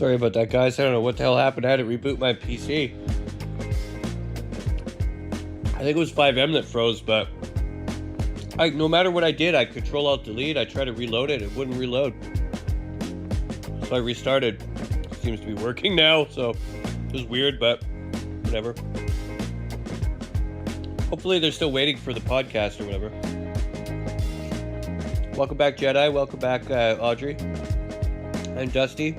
Sorry about that, guys. I don't know what the hell happened. I had to reboot my PC. I think it was FiveM that froze, but no matter what I did, I Control-Alt-Delete. I tried to reload it. It wouldn't reload. So I restarted. It seems to be working now, so it was weird, but whatever. Hopefully they're still waiting for the podcast or whatever. Welcome back, Jedi. Welcome back, Audrey. And Dusty.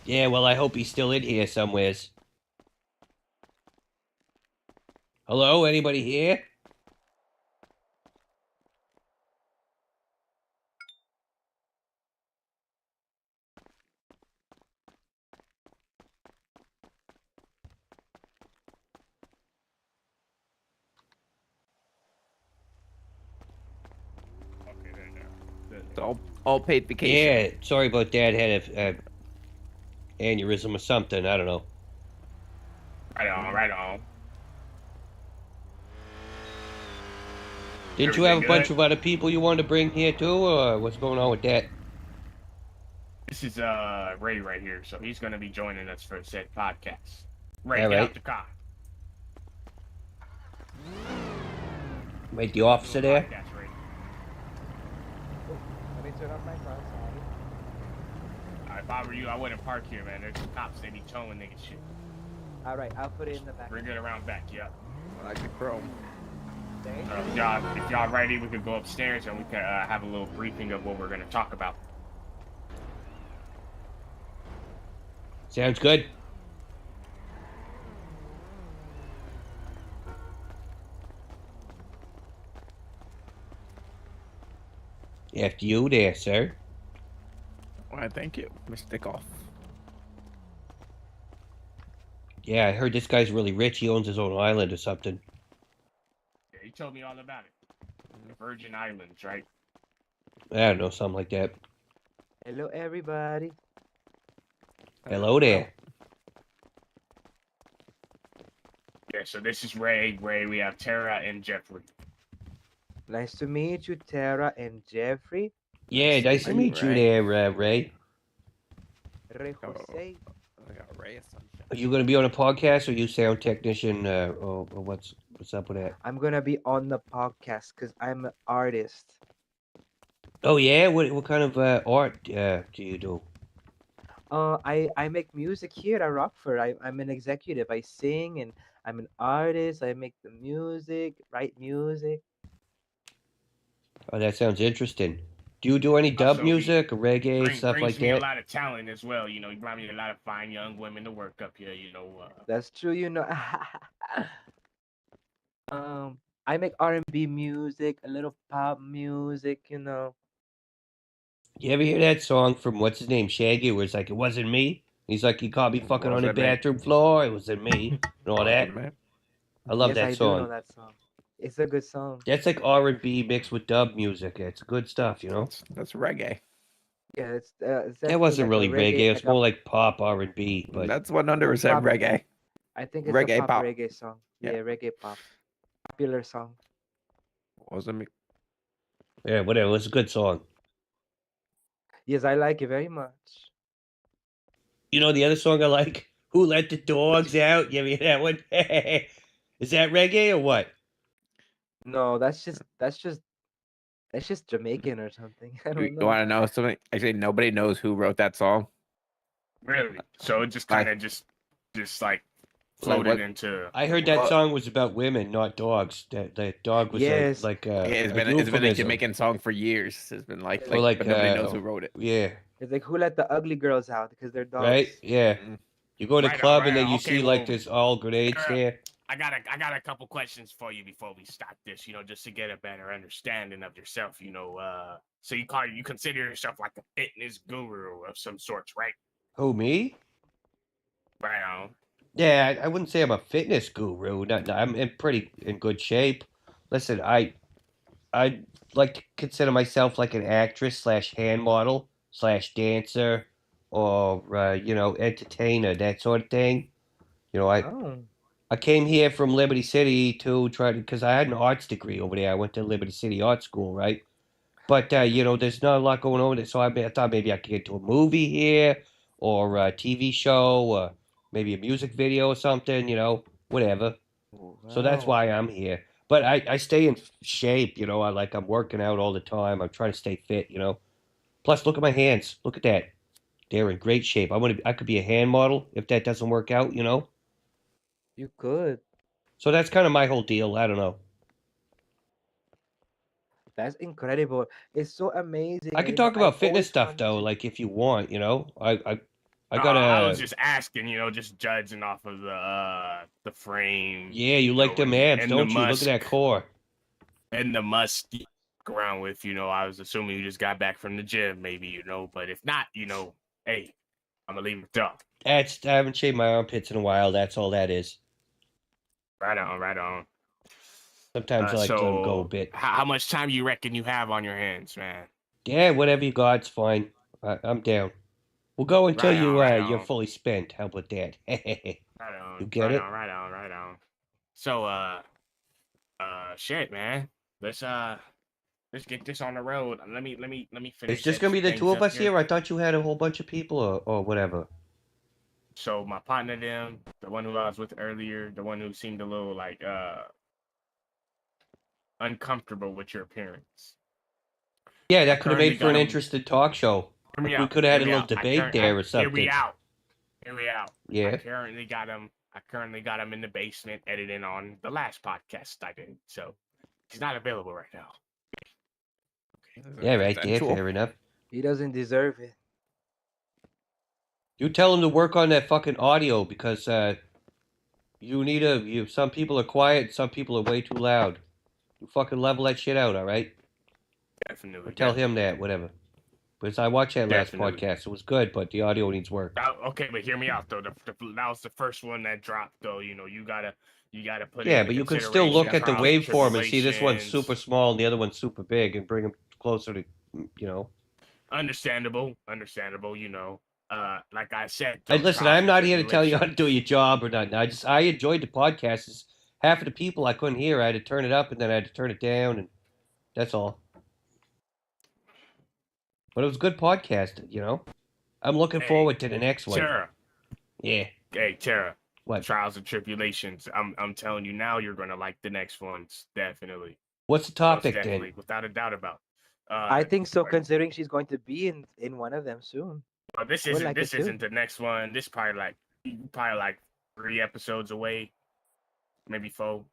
Yeah, well, I hope he's still in here somewheres. Hello, anybody here? It's all paid vacation. Yeah, sorry about that. Had a aneurysm or something. I don't know. Right on. Didn't you have a bunch of other people you wanted to bring here too, or what's going on with that? This is Ray right here, so he's going to be joining us for said podcast. Ray, All get right. out the car. Wait, the officer there? Podcast, Ray. Let me turn off my car, sorry. If I were you, I wouldn't park here, man. There's cops. They be towing niggas shit. Alright, I'll put it in the back. Bring it around back, yeah. I like the chrome. Thank If y'all ready, we could go upstairs and we could have a little briefing of what we're going to talk about. Sounds good. After you there, sir. Why, thank you, Mr. Dickoff. Yeah, I heard this guy's really rich. He owns his own island or something. Yeah, he told me all about it. The Virgin Islands, right? I don't know, something like that. Hello, everybody. Hello there. Yeah, so this is Ray. Ray, we have Tara and Jeffrey. Nice to meet you, Tara and Jeffrey. Yeah, nice to meet you there, Ray. Ray Jose. I got Ray of Sunshine. Are you going to be on a podcast or you sound technician? Or what's up with that? I'm gonna be on the podcast because I'm an artist. Oh, yeah? What kind of art do you do? I make music here at Rockford. I'm an executive. I sing and I'm an artist. I make the music, write music. Oh, that sounds interesting. Do you do any dub Also, music, or reggae, stuff like brings me a that? lot of talent as well. You know, he brought me a lot of fine young women to work up here. You know, That's true, you know. I make R&B music, a little pop music, you know. You ever hear that song from what's his name, Shaggy, where it's like, it wasn't me? He's like, he caught me fucking on the Wasn't me. bathroom floor. It wasn't me, and all that. Man. I love Yes, that I do song. know that song. It's a good song. That's like R&B mixed with dub music. It's good stuff, you know. That's reggae. Yeah, it's That definitely wasn't like a really reggae. It's like more like pop R&B. But That's 100% pop. reggae. I think it's reggae a pop, pop. reggae song. Yeah. Yeah, reggae pop. Popular song. Wasn't me. yeah, whatever. It was a good song. Yes, I like it very much. You know the other song I like? Who Let the Dogs Out? You ever hear that one? Is that reggae or what? No, that's just Jamaican or something. I You don't know. want to know something? Actually, nobody knows who wrote that song. really. So it just kind of just like floated what- into. I heard that Well- song was about women, not dogs. That dog was Yes. like Yeah, a it's been a euphemism. Jamaican song for years. It's been like, Or like but nobody knows who wrote it. Yeah, It's like who let the ugly girls out because they're dogs. right. Yeah, Mm. you go to a Right on, club right and then on. you Okay, see like well, there's all grenades uh, there. I got a couple questions for you before we start this. Just to get a better understanding of yourself. So you consider yourself like a fitness guru of some sorts, right? Who, me? Right on. Yeah, I wouldn't say I'm a fitness guru. I'm in good shape. Listen, I like to consider myself like an actress slash hand model slash dancer or entertainer, that sort of thing. Oh. I came here from Liberty City to try to, because I had an arts degree over there. I went to Liberty City Art School, right? But there's not a lot going on there, so I thought maybe I could get to a movie here or a TV show or maybe a music video or something, whatever. So that's Wow. why I'm here. But I stay in shape, I'm working out all the time. I'm trying to stay fit, Plus, look at my hands. Look at that. They're in great shape. I could be a hand model if that doesn't work out, You could. So that's kind of my whole deal. I don't know. That's incredible. It's so amazing. I and, could talk I about fitness always stuff wanted though, to- like if you want, I I gotta. was just asking, just judging off of the frame. Yeah, you like them and abs, the don't you? Look at that musk. core. And the musk you walk around with. I was assuming you just got back from the gym, maybe, but if not, hey, I'm gonna leave it up. I haven't shaved my armpits in a while. That's all that is. Right on, right on. Sometimes I like to let 'em go a So, bit. how much time you reckon you have on your hands, man? Yeah, whatever you got's fine. I'm down. We'll go until Right on, right you're on. fully spent. How about that? Right on. You get right it? on, right on, right on. So, shit, man. Let's get this on the road. Let me finish. It's just setting gonna be the things two of up us here. I thought you had a whole bunch of people or whatever. So my partner, the one who I was with earlier, the one who seemed a little like uncomfortable with your appearance. Yeah, that could have Currently made for an got 'em- interesting talk show. Hear me We out, could have had a hear me little out. debate there or Hear something. me out. Hear me out. Yeah. I currently got him in the basement editing on the last podcast I did. So he's not available right now. Yeah, right there. Consensual. Fair enough. He doesn't deserve it. You tell him to work on that fucking audio because some people are quiet, some people are way too loud. You fucking level that shit out, all right? Definitely. Or tell him that, whatever. Because I watched that last Definitely. podcast. It was good, but the audio needs work. Okay, but hear me out though. That was the first one that dropped though. You gotta put. Yeah, into but you can still look at the consideration trials, waveform and see this one's tribulations. super small and the other one's super big and bring them closer to, Understandable. Like I said. Hey, those listen, trials I'm and not here to tell you how to tribulations. do your job or nothing. I enjoyed the podcast. Half of the people I couldn't hear. I had to turn it up and then I had to turn it down, and that's all. But it was a good podcast, I'm looking Hey, forward to the next one. Tara, Yeah. hey Tara, What? trials and tribulations. I'm telling you now, you're gonna like the next ones. Definitely. What's the Most topic definitely, then? without a doubt about. I think so, right. considering she's going to be in one of them soon. But this would isn't like it too. isn't the next one. This probably like 3 episodes away, maybe 4.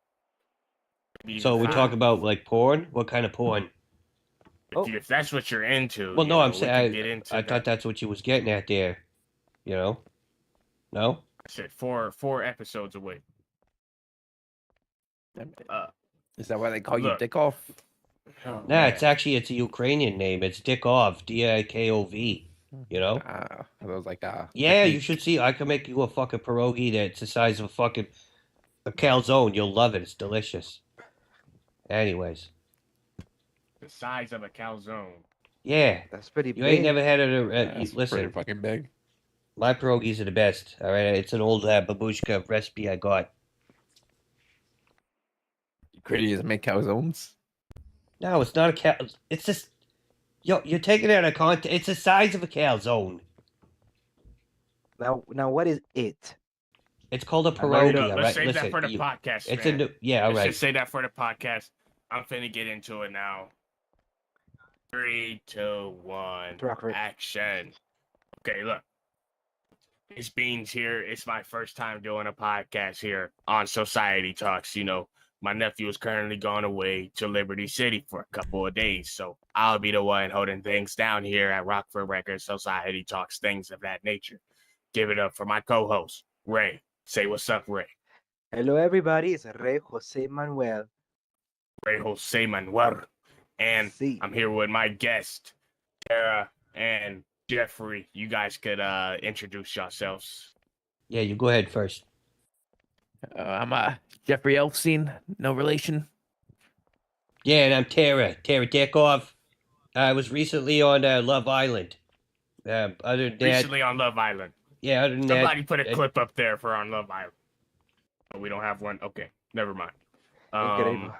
Maybe So even we 5. talk about like porn. What kind of porn? Oh. If that's what you're into. Well, no, I'm we saying could get into I that. thought that's what you was getting at there. No. I said 4 episodes away. Is that why they call you Look. Dick Off? Oh, Nah, man. it's a Ukrainian name. It's Dikov, Dikov. I was like, Yeah, you should see. I can make you a fucking pierogi that's the size of a calzone. You'll love it. It's delicious. Anyways, The size of a calzone. yeah, That's pretty you big. ain't never had it. That's pretty Listen, fucking big. my pierogies are the best. All right, it's an old babushka recipe I got. Gritty doesn't make calzones. No, it's not a cal. It's just, you're taking it out of context. It's the size of a calzone. Now what is it? It's called a Let's pierogi. All right, save that listen. for the podcast. It's man. yeah. All Let's right. just say that for the podcast. I'm finna get into it now. 3, 2, 1, Rockford. action. Okay, look. It's Beans here. It's my first time doing a podcast here on Society Talks. You know, my nephew is currently gone away to Liberty City for a couple of days, so I'll be the one holding things down here at Rockford Records, Society Talks, things of that nature. Give it up for my co-host, Ray. Say what's up, Ray. Hello, everybody. It's Rey Jose Manuel. Ray Jose Manuel. And Sí. I'm here with my guest, Tara and Jeffrey. You guys could introduce yourselves. Yeah, you go ahead first. I'm Jeffrey Elfstein, no relation. Yeah, and I'm Tara Dekov. I was recently on Love Island. Other than that, Recently on Love Island. yeah, other than Somebody that, put a clip up there for on Love Island. Oh, we don't have one. Okay, never mind. Increíble.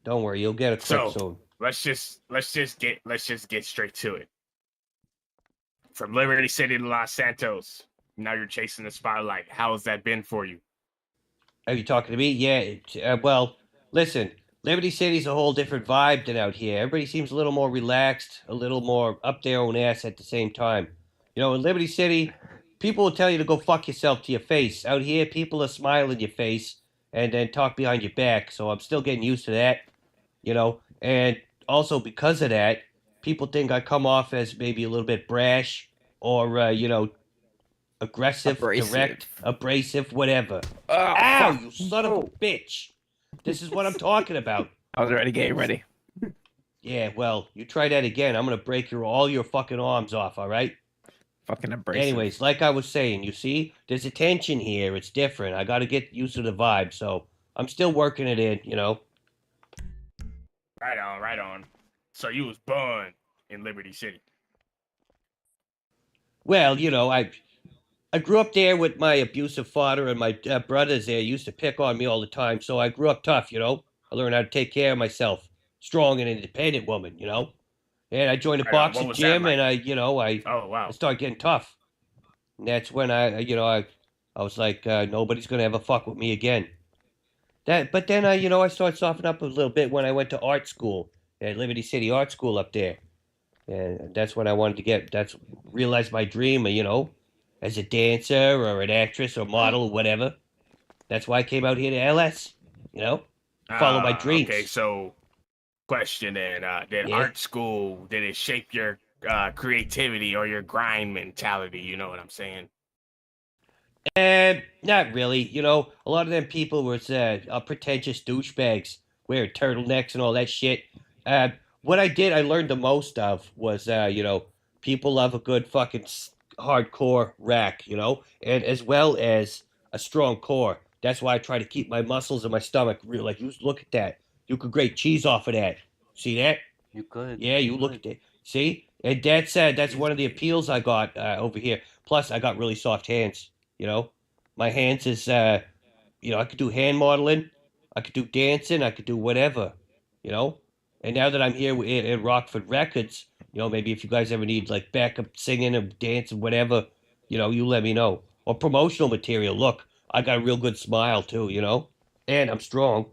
don't worry, you'll get a clip So- soon. Let's just get straight to it. From Liberty City to Los Santos. Now you're chasing the spotlight. How has that been for you? Are you talking to me? Yeah. Well, listen, Liberty City's a whole different vibe than out here. Everybody seems a little more relaxed, a little more up their own ass at the same time. You know, in Liberty City, people will tell you to go fuck yourself to your face. Out here, people are smiling in your face and then talk behind your back. So I'm still getting used to that, you know. And also because of that, people think I come off as maybe a little bit brash or, you know, aggressive, direct, abrasive, whatever. Oh, Ow, fuck. you son of a bitch. This is what I'm talking about. I was already getting ready. Yeah, well, you try that again. I'm going to break all your fucking arms off, all right? Fucking abrasive. Anyways, like I was saying, you see, there's a tension here. It's different. I got to get used to the vibe, so I'm still working it in, you know? Right on. So you was born in Liberty City. Well, you know, I grew up there with my abusive father, and my brothers there used to pick on me all the time, so I grew up tough, you know? I learned how to take care of myself. Strong and independent woman, you know? And I joined a Right on. What boxing was that gym, like? and I Oh wow. started getting tough. And that's when I was like, nobody's gonna ever fuck with me again. But then I started softening up a little bit when I went to art school at Liberty City Art School up there, and that's when I wanted to realize my dream, you know, as a dancer or an actress or model or whatever. That's why I came out here to LS, you know, follow my dreams. Okay, so question then, did Yeah. art school, did it shape your creativity or your grind mentality? You know what I'm saying? Not really. You know, a lot of them people were pretentious douchebags, wearing turtlenecks and all that shit. What I learned the most of was, people love a good fucking hardcore rack, you know, and as well as a strong core. That's why I try to keep my muscles in my stomach real. Like, you look at that. You could grate cheese off of that. See that? You could. Yeah, you look at that. See? And that's one of the appeals I got over here. Plus, I got really soft hands, you know? My hands is, I could do hand modeling. I could do dancing. I could do whatever, you know? And now that I'm here at Rockford Records, you know, maybe if you guys ever need, like, backup singing or dancing, whatever, you know, you let me know. Or promotional material. Look, I got a real good smile, too, you know? And I'm strong.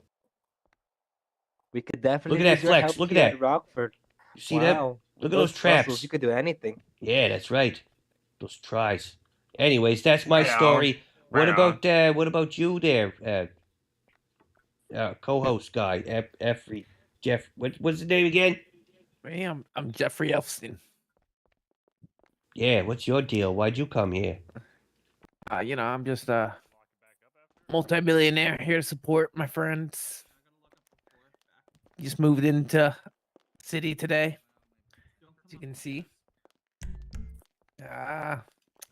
We could definitely Look at that use your flex, help look at here that. Rockford. You see that? Wow. Look at those traps. muscles, you could do anything. Yeah, that's right. Those tries. Anyways, that's my Right on. story. Right What about you there, co-host guy, Jeff? What's his name again? Hey, I'm Jeffrey Elfstein. Yeah, what's your deal? Why'd you come here? I'm just a multi-millionaire here to support my friends. Just moved into city today, as you can see. I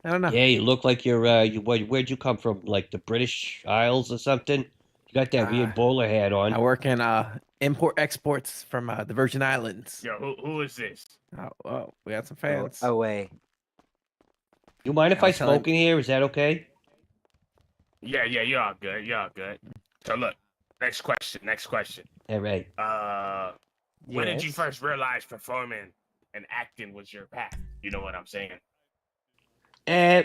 don't know. Yeah, you look like where'd you come from? Like the British Isles or something? You got that weird bowler hat on. I work in import exports from the Virgin Islands. Yo, who is this? Oh, we got some Go fans. away. You mind if I I was telling- smoke in here? Is that okay? Yeah, you're all good. You're all good. So look, next question. All right. When did you Yes. first realize performing and acting was your path? You know what I'm saying?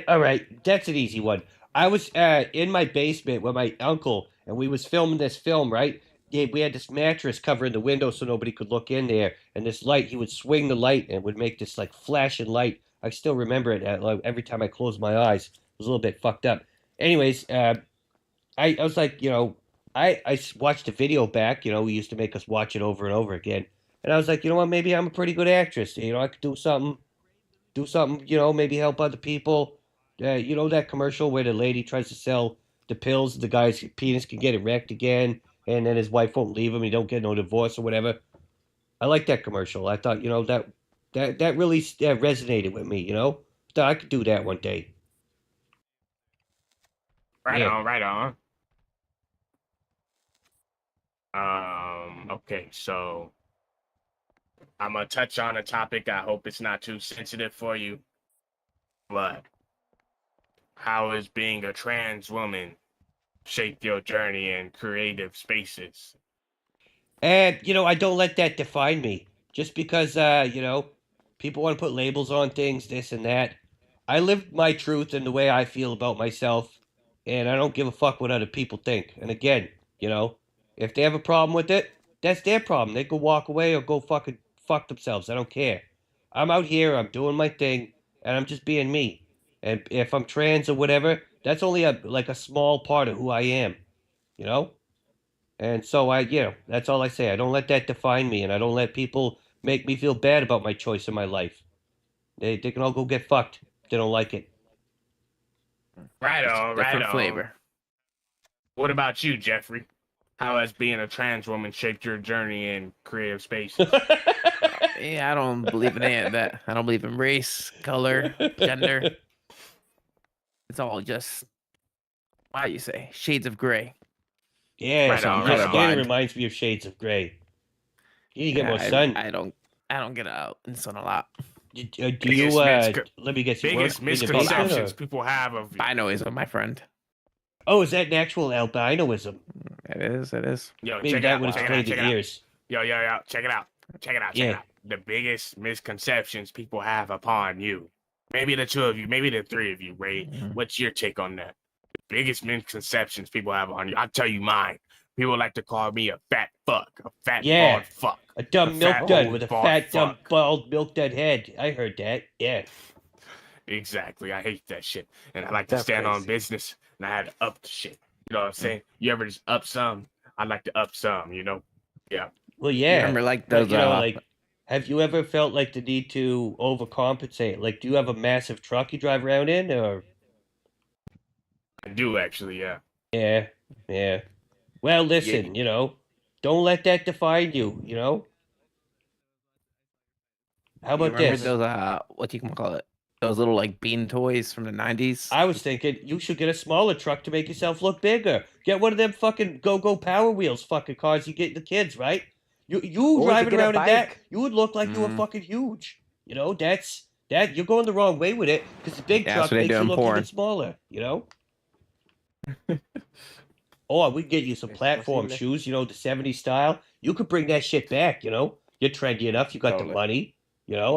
All right, that's an easy one. I was in my basement with my uncle, and we was filming this film, right? Yeah, we had this mattress covering the window so nobody could look in there, and this light, he would swing the light and would make this like flashing light I still remember it. Like, every time I close my eyes, it was a little bit fucked up. Anyways, I was like, I watched the video back. We used to make us watch it over and over again, and I was like, you know what? Maybe I'm a pretty good actress. I could do something. Do something. Maybe help other people. That commercial where the lady tries to sell the pills, the guy's penis can get erect again, and then his wife won't leave him. He don't get no divorce or whatever. I like that commercial. I thought, that really resonated with me. Thought I could do that one day. Right Yeah. on, right on. Okay, so I'm gonna touch on a topic. I hope it's not too sensitive for you, but how has being a trans woman shaped your journey in creative spaces? And, I don't let that define me. Just because, people want to put labels on things, this and that. I live my truth and the way I feel about myself, and I don't give a fuck what other people think. And again, if they have a problem with it, that's their problem. They can walk away or go fucking fuck themselves. I don't care. I'm out here, I'm doing my thing, and I'm just being me. And if I'm trans or whatever, that's only a small part of who I am, you know? And so that's all I say. I don't let that define me, and I don't let people make me feel bad about my choice in my life. They can all go get fucked if they don't like it. Right Just on, right different on. flavor. What about you, Jeffrey? How has being a trans woman shaped your journey in creative spaces? Yeah, I don't believe in any of that. I don't believe in race, color, gender. It's all just, how do you say, shades of gray. Yeah, Right on, your right skin on. reminds me of Shades of Grey. You need to get more I, sun. I don't get out in the sun a lot. Do you, Biggest let me guess, you work Biggest in the basement, misconceptions or- people have of you. Binoism, my friend. Oh, is that an actual albinoism? It is. It is. Yo, Maybe check it that out, would check it explain out, the check it out. ears. Yo, check it out. Check it out, check it Yeah. out. The biggest misconceptions people have upon you. Maybe the two of you, maybe the three of you, Ray. Mhm. What's your take on that? The biggest misconceptions people have on you. I'll tell you mine. People like to call me a fat fuck, a fat Yeah. bald fuck. A dumb A milk fat dud old with a bald fat, dumb, fuck. bald milk dud head. I heard that. Yeah. Exactly. I hate that shit. And I like to That's stand on crazy. business, and I had to up the shit. You know what I'm saying? You ever just up some? I like to up some, Yeah. Well, You yeah. remember like But, those have you ever felt like the need to overcompensate? Like, do you have a massive truck you drive around in, or? I do actually, yeah. Yeah. Well, listen, don't let that define you, How you about remember this? those what you can call it? Those little like bean toys from the 90s? I was thinking you should get a smaller truck to make yourself look bigger. Get one of them fucking go-go Power Wheels fucking cars you get the kids, right? You Or driving get a around in that, bike. you would look like you were Mm. fucking huge. That you're going the wrong way with it because the big Yeah, truck that's what they makes do you in look even porn. smaller. Or we get you some It's platform posible. shoes, the 70s style. You could bring that shit back, You're trendy enough. You got the Totally. money.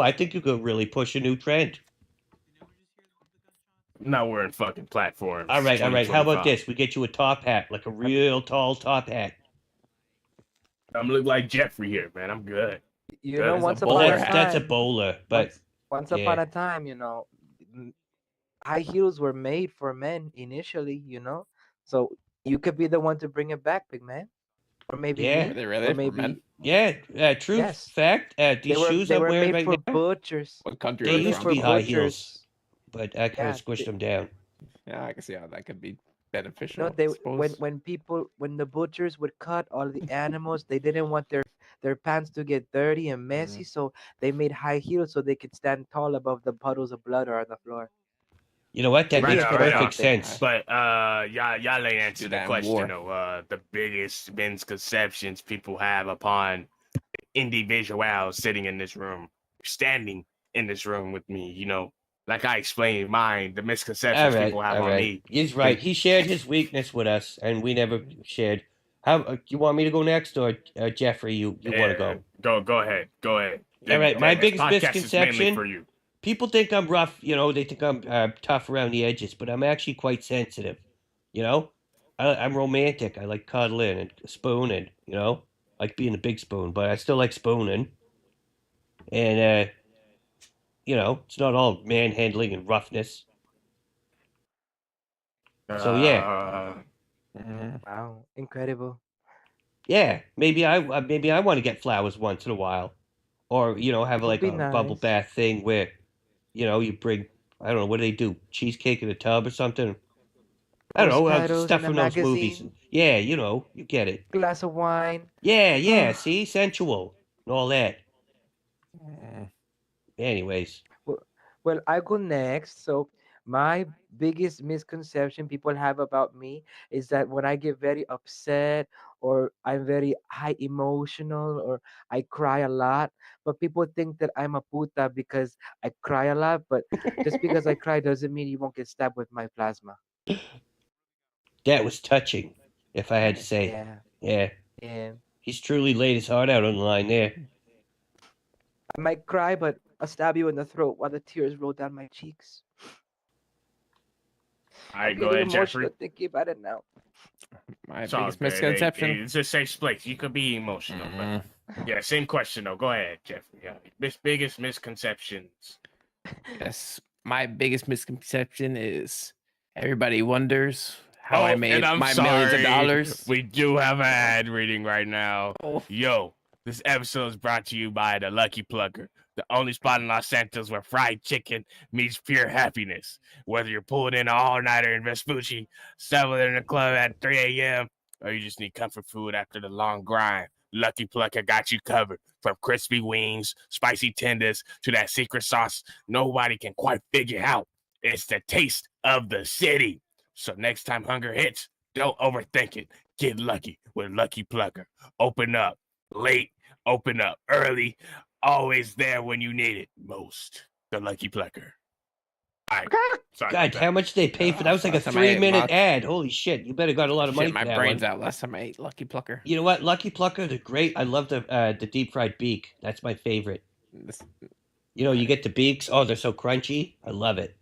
I think you could really push a new trend. I'm not wearing fucking platforms. All right. How about 2025. this? We get you a top hat, like a real tall top hat. I'm look like Jeffrey here, man. I'm good. You That know, is a once Well, upon a that's a time, bowler, but once yeah. upon a time, high heels were made for men initially, so you could be the one to bring it back, big man, or maybe Yeah. Were me, they really or for maybe men? yeah, true Yes. fact. These shoes they I'm were wearing made right for now, butchers. What country they are they used to from? be high heels, but I kind Yeah, of squished they- them down. Yeah, I can see how that could be beneficial. No, I they suppose. when the butchers would cut all the animals, they didn't want their pants to get dirty and messy, so they made high heels so they could stand tall above the puddles of blood or on the floor. You know what? That Right makes on, perfect right on. sense. But y'all ain't answered the that in question war. though. The biggest misconceptions people have upon individuals sitting in this room, standing in this room with me. Like I explained mine, the All misconceptions right, people have all on right. me. He's right. He shared his weakness with us, and we never shared. How you want me to go next, or Jeffrey? You want to go? Go ahead. Go ahead. All right, my This biggest podcast is mainly misconception- for you. People think I'm rough, they think I'm tough around the edges, but I'm actually quite sensitive. I'm romantic. I like cuddling and spooning, like being a big spoon, but I still like spooning. And it's not all manhandling and roughness. So yeah, Mhm. Wow, incredible. yeah. Maybe I want to get flowers once in a while, or have Would like be a bubble nice. bath thing where, you bring. I don't know what do they do, cheesecake in a tub or something. I don't Rose know, petals stuff in a from those movies. magazine, Yeah, you get it. glass of wine. Yeah, yeah. See, sensual and all that. Mhm. Anyways, Well, well, I go next. So my biggest misconception people have about me is that when I get very upset or I'm very high emotional or I cry a lot, but people think that I'm a puta because I cry a lot. But just because I cry doesn't mean you won't get stabbed with my plasma. that was touching, if I had to say. Yeah, Yeah, yeah. he's truly laid his heart out on the line there. I might cry, but I'll stab you in the throat while the tears roll down my cheeks. All I'm right, go getting ahead, Jeffrey. emotional thinking about it now. My It's all biggest good. misconception. It's a safe place. You could be emotional. Mhm. But yeah, same question though. Go ahead, Jeffrey. Yeah, biggest misconceptions. Yes, my biggest misconception is everybody wonders how I And made I'm my sorry, millions of dollars. we do have an ad reading right now. Oh, Yo, this episode is brought to you by the Lucky Plugger, the only spot in Los Santos where fried chicken meets pure happiness. Whether you're pulling in an all-nighter in Vespucci, settling in the club at 3 a.m., or you just need comfort food after the long grind, Lucky Plucker got you covered. From crispy wings, spicy tenders, to that secret sauce nobody can quite figure out. It's the taste of the city. So next time hunger hits, don't overthink it. Get lucky with Lucky Plucker. Open up late, open up early, always there when you need it most. The Lucky Plucker. All right. Sorry. God, how much they pay for that? Was like a Last time I ate 3-minute lots- ad. Holy shit! You better got a lot of money shit for my that brains one. out last time I ate Lucky Plucker. You know what? Lucky Plucker, they're great. I love the deep fried beak. That's my favorite. This- You get the beaks. Oh, they're so crunchy. I love it.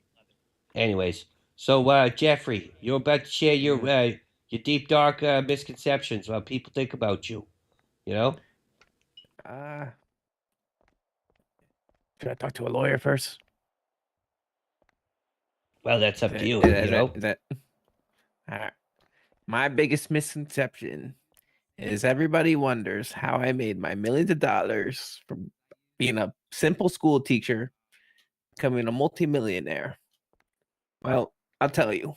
Anyways, so Jeffrey, you're about to share your deep dark misconceptions, what people think about you. You know? Uh, should I talk to a lawyer first? Well, that's up to you. Is You know? that all right? My biggest misconception is everybody wonders how I made my millions of dollars from being a simple school teacher, becoming a multimillionaire. Well, I'll tell you.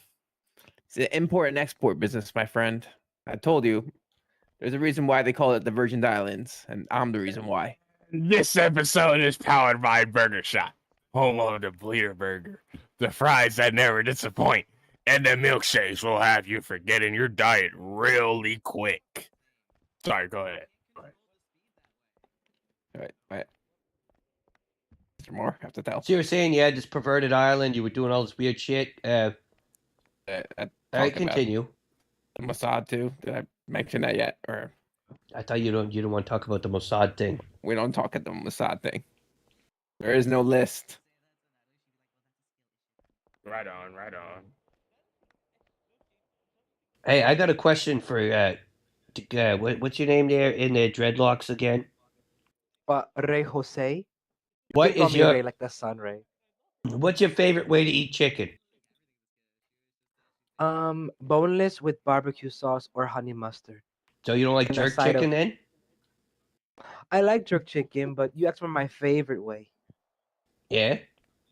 It's an import and export business, my friend. I told you. There's a reason why they call it the Virgin Islands, and I'm the reason why. This episode is powered by Burger Shot, home of the Bleeder Burger, the fries that never disappoint, and the milkshakes will have you forgetting your diet really quick. Sorry, go ahead. All right. Mr. Moore, have to tell. So you were saying you had this perverted island, you were doing all this weird shit. I All right, talked about continue. the Mossad too. Did I mention that yet? Or I thought you don't want to talk about the Mossad thing. we don't talk at the Mossad thing. There is no list. Right on, right on. Hey, I got a question for what's your name there in the dreadlocks again? Ray Jose. You What can call is me your Ray like the sun, Ray. what's your favorite way to eat chicken? Boneless with barbecue sauce or honey mustard. So you don't like And a jerk side of- chicken then? I like jerk chicken, but you asked for my favorite way. Yeah.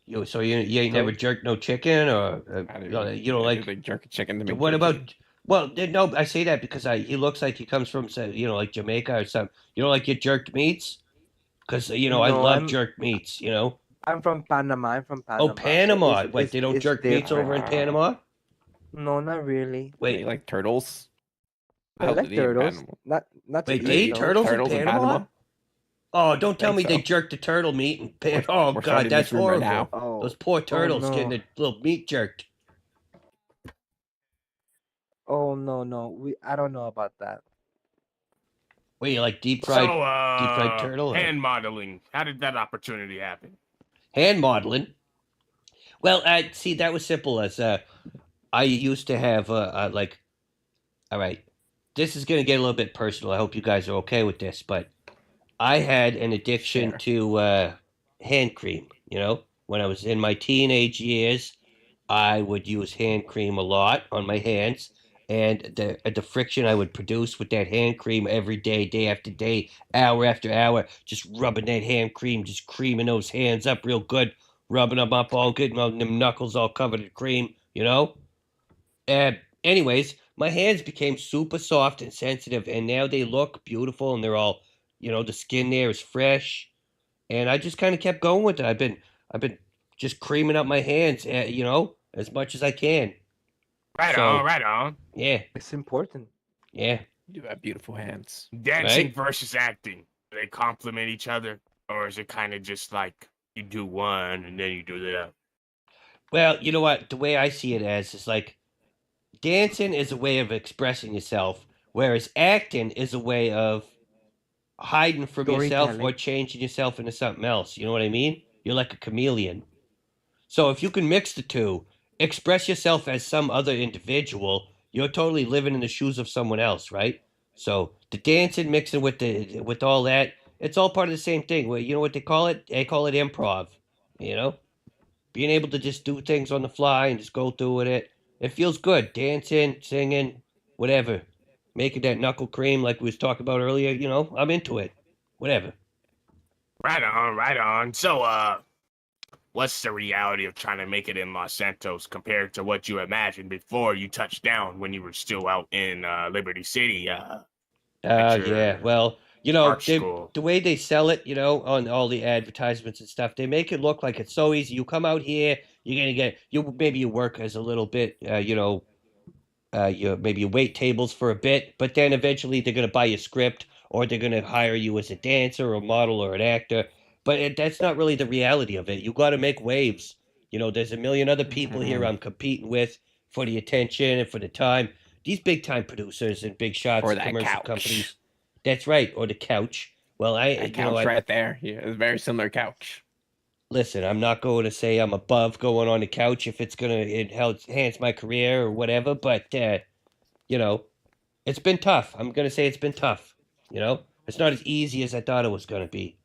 You ain't never jerked no chicken or you don't like. they jerk chicken to me. What about? Well, no, I say that because he looks like he comes from say, like Jamaica or something. You know, like your jerked meats, because I No, love I'm- jerked meats. You know. I'm from Panama. I'm from Panama. Oh, Panama. So Wait, they don't it's jerk meats over in different. Panama? No, not really. Wait, Wait, you like turtles? I hope like they eat in turtles. Panama. Not to wait, eat, they eat no. turtles in Turtles in Panama? Panama? Oh, don't tell me Think they so. jerked the turtle meat and oh We're God, starting that's this rumor horrible. now. Oh, Those poor turtles no. getting their little meat jerked. oh no. I don't know about that. Wait, you like deep fried So, turtle, or- hand modeling. How did that opportunity happen? hand modeling? Well, see, that was simple. As I used to have like, all right, this is gonna get a little bit personal. I hope you guys are okay with this, but I had an addiction Sure. to hand cream. You know, when I was in my teenage years, I would use hand cream a lot on my hands, and the friction I would produce with that hand cream every day, day after day, hour after hour, just rubbing that hand cream, just creaming those hands up real good, rubbing them up all good, and them knuckles all covered in cream, you know? Anyways, my hands became super soft and sensitive, and now they look beautiful, and they're all, the skin there is fresh, and I just kind of kept going with it. I've been just creaming up my hands, as much as I can. Right on, So right on. yeah, It's important. yeah, You have beautiful hands. Dancing Right? versus acting, do they complement each other, or is it kind of just like you do one and then you do the other? Well, you know what? The way I see it as is like dancing is a way of expressing yourself, whereas acting is a way of hiding from yourself or Storytelling. changing yourself into something else. You know what I mean? You're like a chameleon. So if you can mix the two, express yourself as some other individual, you're totally living in the shoes of someone else, right? So the dancing, mixing with all that, it's all part of the same thing. Well, you know what they call it? They call it improv. You know, being able to just do things on the fly and just go through with it. It feels good. Dancing, singing, whatever. Making that knuckle cream like we was talking about earlier. I'm into it. Whatever. Right on, right on. So, what's the reality of trying to make it in Los Santos compared to what you imagined before you touched down when you were still out in Liberty City at Yeah. your Well, art school? the way they sell it, on all the advertisements and stuff, they make it look like it's so easy. You come out here, you're gonna get maybe you work as a little bit, you wait tables for a bit, but then eventually they're gonna buy your script or they're gonna hire you as a dancer or a model or an actor. But that's not really the reality of it. You got to make waves. There's a million other people here Mhm. I'm competing with for the attention and for the time. These big time producers and big shots Or and that commercial couch. companies. That's right, or the couch. Well, That couch I right there. Yeah, it's a very similar couch. listen. I'm not going to say I'm above going on the couch if it's gonna enhance my career or whatever. But you know, it's been tough. I'm gonna say it's been tough. It's not as easy as I thought it was gonna be.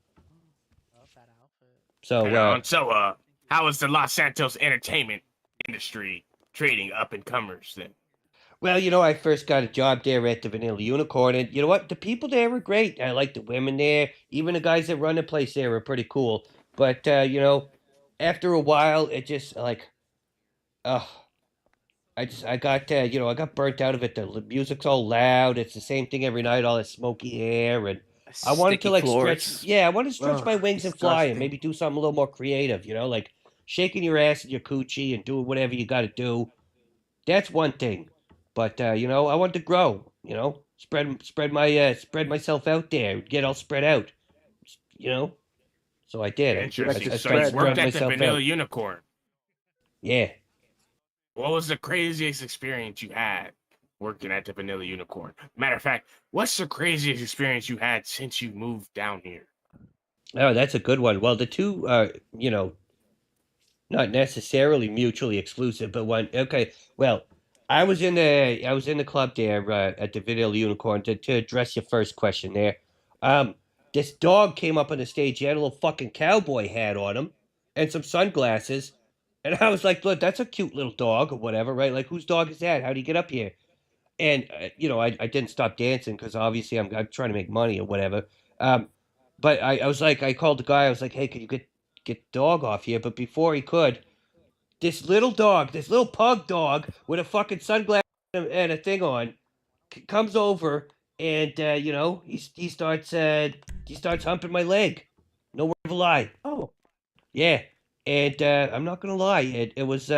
So, Right on. So, how is the Los Santos entertainment industry treating up and comers then? well, I first got a job there at the Vanilla Unicorn, and you know what? The people there were great. I like the women there. Even the guys that run the place there were pretty cool. But after a while, it just like, uh, I got burnt out of it. The music's all loud. It's the same thing every night. All that smoky air, and I wanted to Sticky like stretch. floors. Yeah, I wanted to stretch Ugh, my wings and fly, and disgusting. maybe do something a little more creative. Like shaking your ass and your coochie and doing whatever you got to do. That's one thing. But I want to grow. Spread myself out there, get all spread out. You know, so I did. Like Interesting. to I So you started spread, worked spreading huh? at the myself Vanilla out. Unicorn. Yeah. What was the craziest experience you had working at the Vanilla Unicorn? Matter of fact, what's the craziest experience you had since you moved down here? Oh, that's a good one. Well, the two are, not necessarily mutually exclusive, but one. Okay. Well, I was in the club there at the Video Unicorn to address your first question there. Um, this dog came up on the stage. He had a little fucking cowboy hat on him and some sunglasses, and I was like, "Look, that's a cute little dog or whatever, right? Like, whose dog is that? How do you get up here?" And I didn't stop dancing because obviously I'm trying to make money or whatever. Um, but I was like, I called the guy. I was like, "Hey, could you get the dog off here?" But before he could, this little dog, this little pug dog with a fucking sunglasses and a thing on, comes over and he starts humping my leg. No word of a lie. Oh, Yeah, and I'm not gonna lie, it was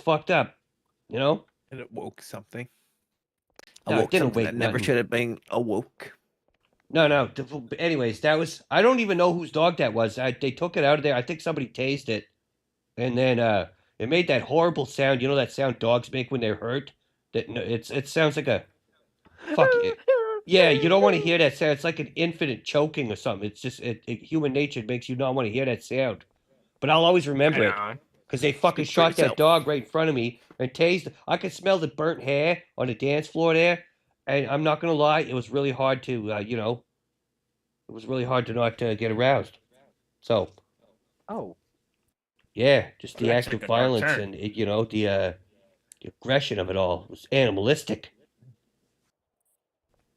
fucked up. You know? And it woke something. No, it Awoke didn't something that wake never nothing. should have been awoke. No, no. Anyways, that was. I don't even know whose dog that was. They took it out of there. I think somebody tased it, and then it made that horrible sound. You know that sound dogs make when they're hurt. That no, it sounds like a fuck. Yeah, you don't want to hear that sound. It's like an infinite choking or something. It's just human nature makes you not want to hear that sound. But I'll always remember Right it on. because they fucking Speak for shot that yourself. dog right in front of me and tased. I could smell the burnt hair on the dance floor there, and I'm not gonna lie, it was really hard to it was really hard to not get aroused. So Oh, yeah, just the That act took of a dark violence turn. and the aggression of it all was animalistic.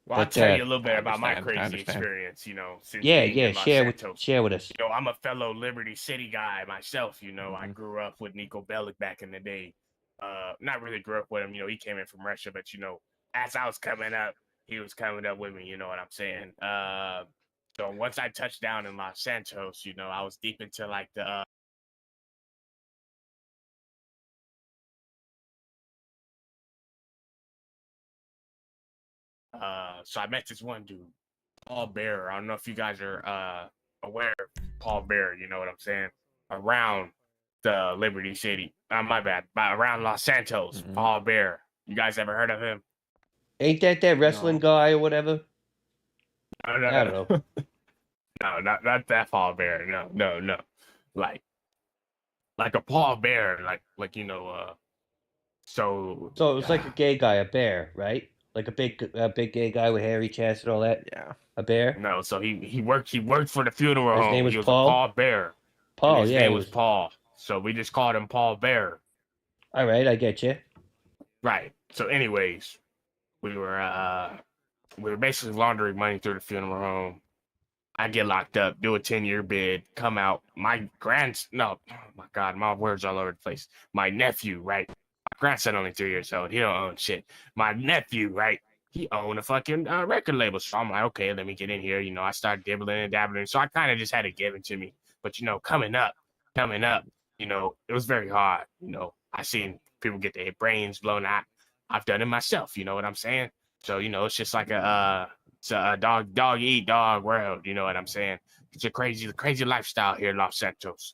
Well, I'll But tell you a little I bit about my understand. I crazy understand. experience, since yeah, being yeah, in Los Santos. share with us. I'm a fellow Liberty City guy myself, I Mhm. grew up with Nico Bellic back in the day. Not really grew up with him, he came in from Russia, but as I was coming up, he was coming up with me, you know what I'm saying? So once I touched down in Los Santos, I was deep into like the so I met this one dude, Paul Bear. I don't know if you guys are aware of Paul Bear, you know what I'm saying? Around the Liberty City. My bad. But around Los Santos, Mhm. Paul Bear. You guys ever heard of him? Ain't that wrestling No. guy or whatever? No, I don't know. no, not that Paul Bear. No. Like like a Paul Bear, so So it was like a gay guy, a bear, right? Like a big gay guy with hairy chest and all that. Yeah. A bear. no, so he worked for the funeral His home. name was He was a Paul. Paul Bear. And Paul, his yeah, name he was was. Paul. So we just called him Paul Bear. All right, I get you. Right. So anyways, we were basically laundering money through the funeral home. I get locked up, do a 10-year bid, come out. No, oh my God, my words all over the place. My nephew, right? My grandson only 3 years old. He don't own shit. My nephew, right? He owned a fucking record label. So I'm like, okay, let me get in here. I started dibbling and dabbling. So I kind of just had it given to me. But coming up, it was very hard. I seen people get their brains blown out. I've done it myself. You know what I'm saying? So it's just like it's a dog eat dog world. You know what I'm saying? It's a crazy lifestyle here in Los Santos.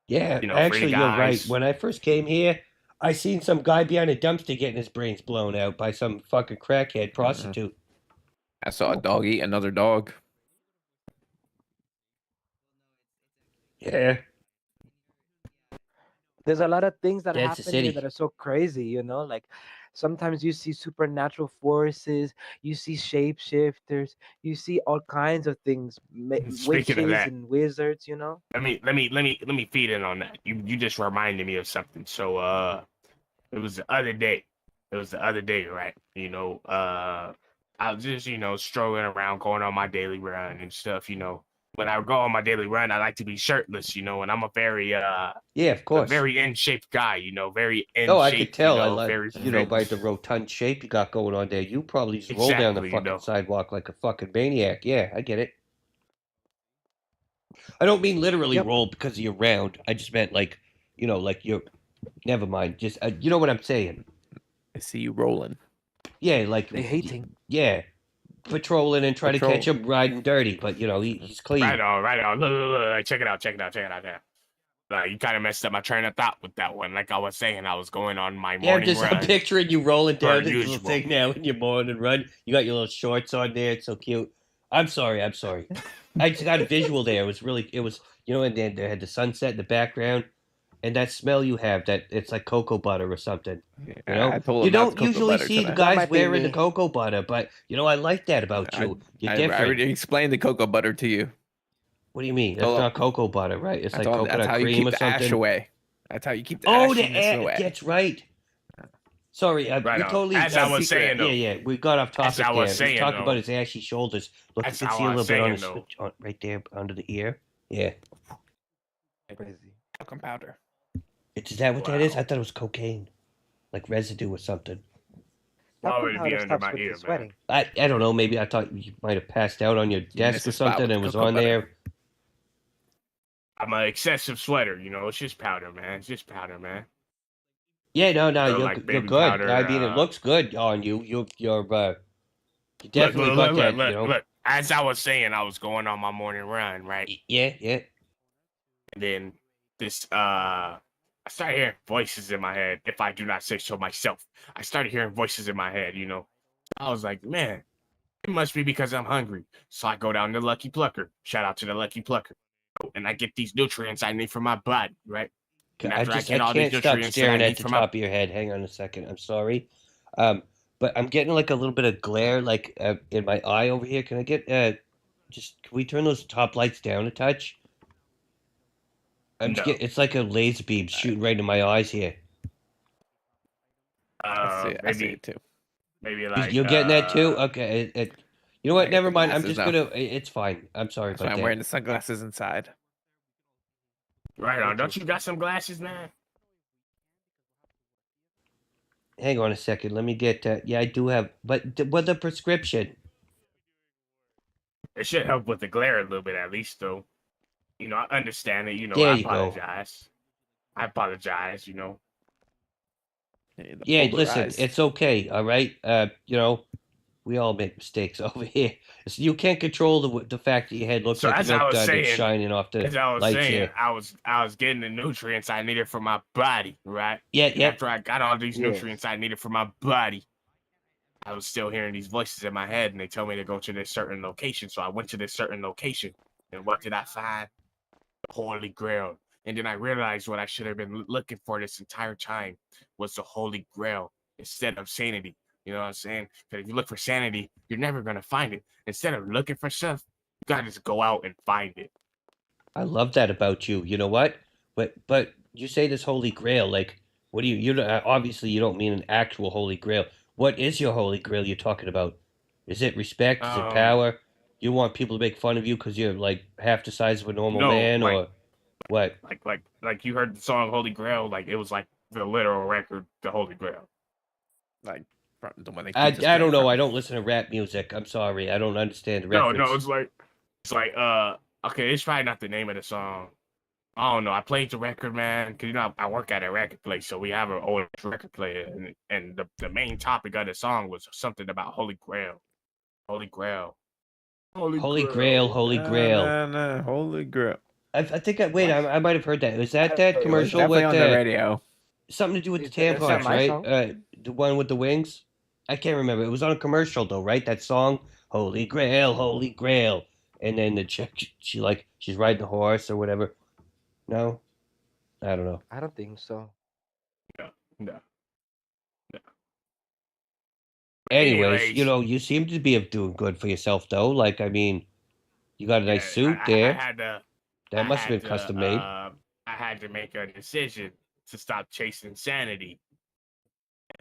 Yeah, Free actually, you're right. guys. When I first came here, I seen some guy behind a dumpster getting his brains blown out by some fucking crackhead prostitute. I saw a dog eat another dog. Yeah, there's a lot of things that that's the happen here that city. are so crazy, like sometimes you see supernatural forces, you see shapeshifters, you see all kinds of things, Speaking of witches that, and wizards. let me feed in on that. You just reminded me of something. So it was the other day. Right? I was just strolling around, going on my daily run and stuff. When I go on my daily run, I like to be shirtless. And I'm a Yeah, of course. very in shape guy. Very in Oh, I could shape. tell. I like, Very fit. by the rotund shape you got going on there. You probably just roll down the Exactly. fucking sidewalk like a fucking maniac. Yeah, I get it. I don't mean literally Yep. roll because you're round. I just meant like, like you're. Never mind. Just you know what I'm saying. I see you rolling. Yeah, like They hating. yeah, patrolling and try to catch Patrol. him riding dirty, but he's clean. Right on. Look. Check it out. You kind of messed up my train of thought with that one. Like I was saying, I was going on my Yeah, morning I'm run. picturing you rolling down this little usual. thing now in your morning run. You got your little shorts on there. It's so cute. I'm sorry. I just got a visual there. It was, and then they had the sunset in the background, and that smell you have that it's like cocoa butter or something. I told You him not don't to cook the usually butter see the today. guys might be wearing the me. cocoa butter, but I like that about you. You're I different. already explained the cocoa butter to you. What do you mean? That's Told him- not cocoa butter, right? It's I like told him that's coconut how you cream keep or the ash something. away. That's how you keep the Oh, ashiness away. that's right. Sorry, Right we on. totally. As I was saying, though. yeah, we got off topic As I was there. saying, He's talking though. about his ashy shoulders. Look, you That's can how see a I little was bit on saying, though. right there under the ear. Yeah, Crazy. Talcum powder. is that what that is? Wow. I thought it was cocaine, like residue or something. Why Talcum would it be powder under stops my with ear, the man? sweating. I don't know. Maybe I thought you might have passed out on your desk missed or a spot something with and the was cocoa on butter. there. I'm an excessive sweater. It's just powder, man. It's just powder, man. Yeah, no, Or you're like you're baby good. powder, I mean, it looks good on you. You definitely got that. Look. As I was saying, I was going on my morning run, right? Yeah. And then I started hearing voices in my head. If I do not say so myself, I started hearing voices in my head. I was like, man, it must be because I'm hungry. So I go down to Lucky Plucker. Shout out to the Lucky Plucker. And I get these nutrients I need for my body, right? And I after can't all these stop nutrients that I staring need at the for my top of your head. Hang on a second. I'm sorry. But I'm getting like a little bit of glare, like in my eye over here. Can I get Just can we turn those top lights down a touch? No. It's like a laser beam shooting right into my eyes here. I see Maybe it too. maybe like You're getting that too? Okay. You know I what? got Never the mind. I'm glasses just now. gonna. It's fine. I'm sorry That's why about I'm that. wearing the sunglasses inside. right on. Don't you got some glasses, man? Hang on a second. Let me get. Yeah, I do have. But what the prescription? It should help with the glare a little bit, at least, though. I understand it. There I you go. apologize. I apologize. Yeah, the Yeah, listen. polarized. It's okay. All right. We all make mistakes over here. So you can't control the fact that your head looks So like a as I milk was dud that's saying, shining off the lights here. I was getting the nutrients I needed for my body, right? Yeah, And yep. after I got all these Yes. nutrients I needed for my body, I was still hearing these voices in my head, and they told me to go to this certain location. So I went to this certain location, and what did I find? The Holy Grail. And then I realized what I should have been looking for this entire time was the Holy Grail instead of sanity. You know what I'm saying? Because if you look for sanity, you're never gonna find it. Instead of looking for stuff, you gotta just go out and find it. I love that about you. You know what? But you say this Holy Grail, like, what do you don't- obviously you don't mean an actual Holy Grail. What is your Holy Grail you're talking about? Is it respect? Is it Um, power? You want people to make fun of you because you're like half the size of a normal no, man, like or what? like you heard the song Holy Grail, like it was like the literal record, the Holy Grail. Like from the one they I keep us don't know. from. I don't listen to rap music. I'm sorry. I don't understand the No, reference. it's like okay, it's probably not the name of the song. I don't know. I played the record, man, because I work at a record place, so we have an old record player, and the main topic of the song was something about Holy Grail, Holy Grail, Holy Grail, Holy Grail. No, Holy Grail. I think I might have heard that. Was that It was commercial Definitely with on the radio. something to do with the It's not tampons, my right? song. The one with the wings. I can't remember. It was on a commercial though, right? That song, Holy Grail, Holy Grail, and then the chick, she's riding a horse or whatever. No, I don't know. I don't think so. No, no. Anyways, Anyways, you seem to be doing good for yourself though. Like, I mean, you got a nice yeah, suit I there. had to, That I must have had been to, custom made. I had to make a decision to stop chasing sanity,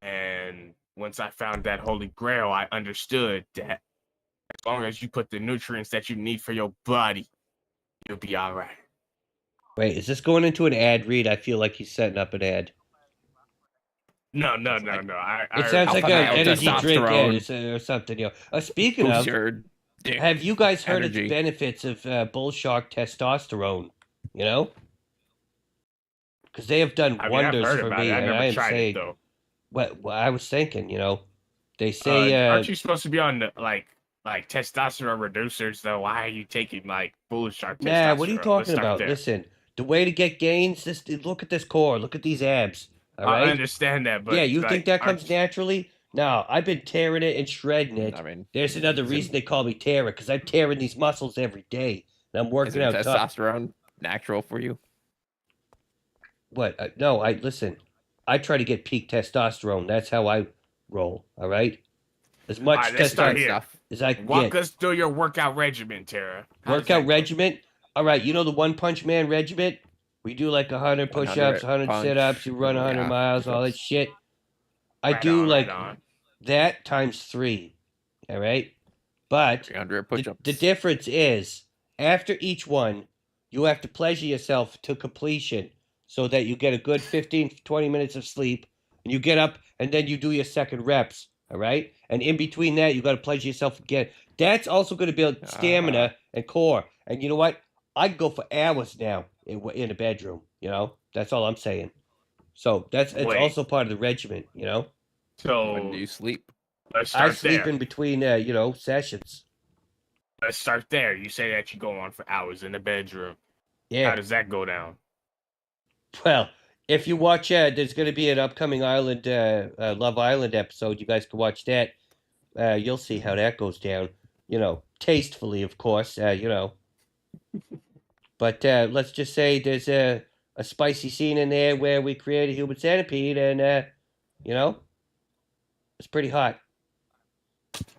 and once I found that Holy Grail, I understood that as long as you put the nutrients that you need for your body, you'll be all right. Wait, is this going into an ad read? I feel like he's setting up an ad. No. It sounds like Alpha an male energy drink ad testosterone. or something. Speaking Boost of, your dick have you guys heard of the energy. benefits of Bullshark testosterone? You know, because they have done I mean, I've wonders heard for about me, it. I and never I am tried saying it though. what I was thinking. They say Aren't you supposed to be on the like testosterone reducers though? Why are you taking like bull shark testosterone? nah. What are you Let's talking start about? there. Listen, the way to get gains. Look at this core. Look at these abs. All I right. understand that, but Yeah, you think that comes aren't naturally? No, I've been tearing it and shredding it. I mean, There's another isn't- reason they call me Terra, because I'm tearing these muscles every day. And I'm working isn't out tough. testosterone natural for you? What? No, listen. I try to get peak testosterone. That's how I roll. All right. As much Alright, let's start testosterone here. Stuff. as I can walk get. us through your workout regimen, Tara. How does Workout that go? regiment. All right. You know the One Punch Man regiment. We do like 100 push-ups, 100 punch, sit-ups. You run 100 yeah, miles, all that push-ups. shit. I Right do on, like right on. that times 3. All right. But 300 the push-ups. difference is after each one, you have to pleasure yourself to completion so that you get a good 15, 20 minutes of sleep. And you get up and then you do your second reps. All right. And in between that, you got to pleasure yourself again. That's also going to build stamina and core. And you know what? I can go for hours now in a bedroom. That's all I'm saying. So it's Wait. also part of the regimen. When So do you sleep? let's I start sleep there. in between, sessions. Let's start there. You say that you go on for hours in the bedroom. Yeah. How does that go down? Well, if you watch, there's going to be an upcoming Love Island episode. You guys can watch that. You'll see how that goes down. Tastefully, of course. But let's just say there's a spicy scene in there where we create a human centipede, and it's pretty hot.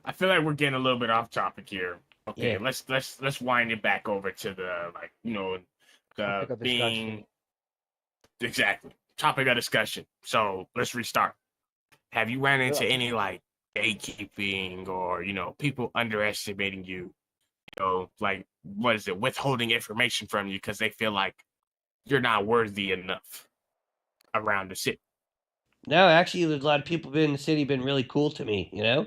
I feel like we're getting a little bit off topic here. Okay, Yeah. let's wind it back over to the the Topic of discussion. being exactly topic of discussion. So let's restart. Have you ran into Yeah. any like gatekeeping or people underestimating you? Like what is it, withholding information from you because they feel like you're not worthy enough around the city. No, actually, there's a lot of people in the city been really cool to me. I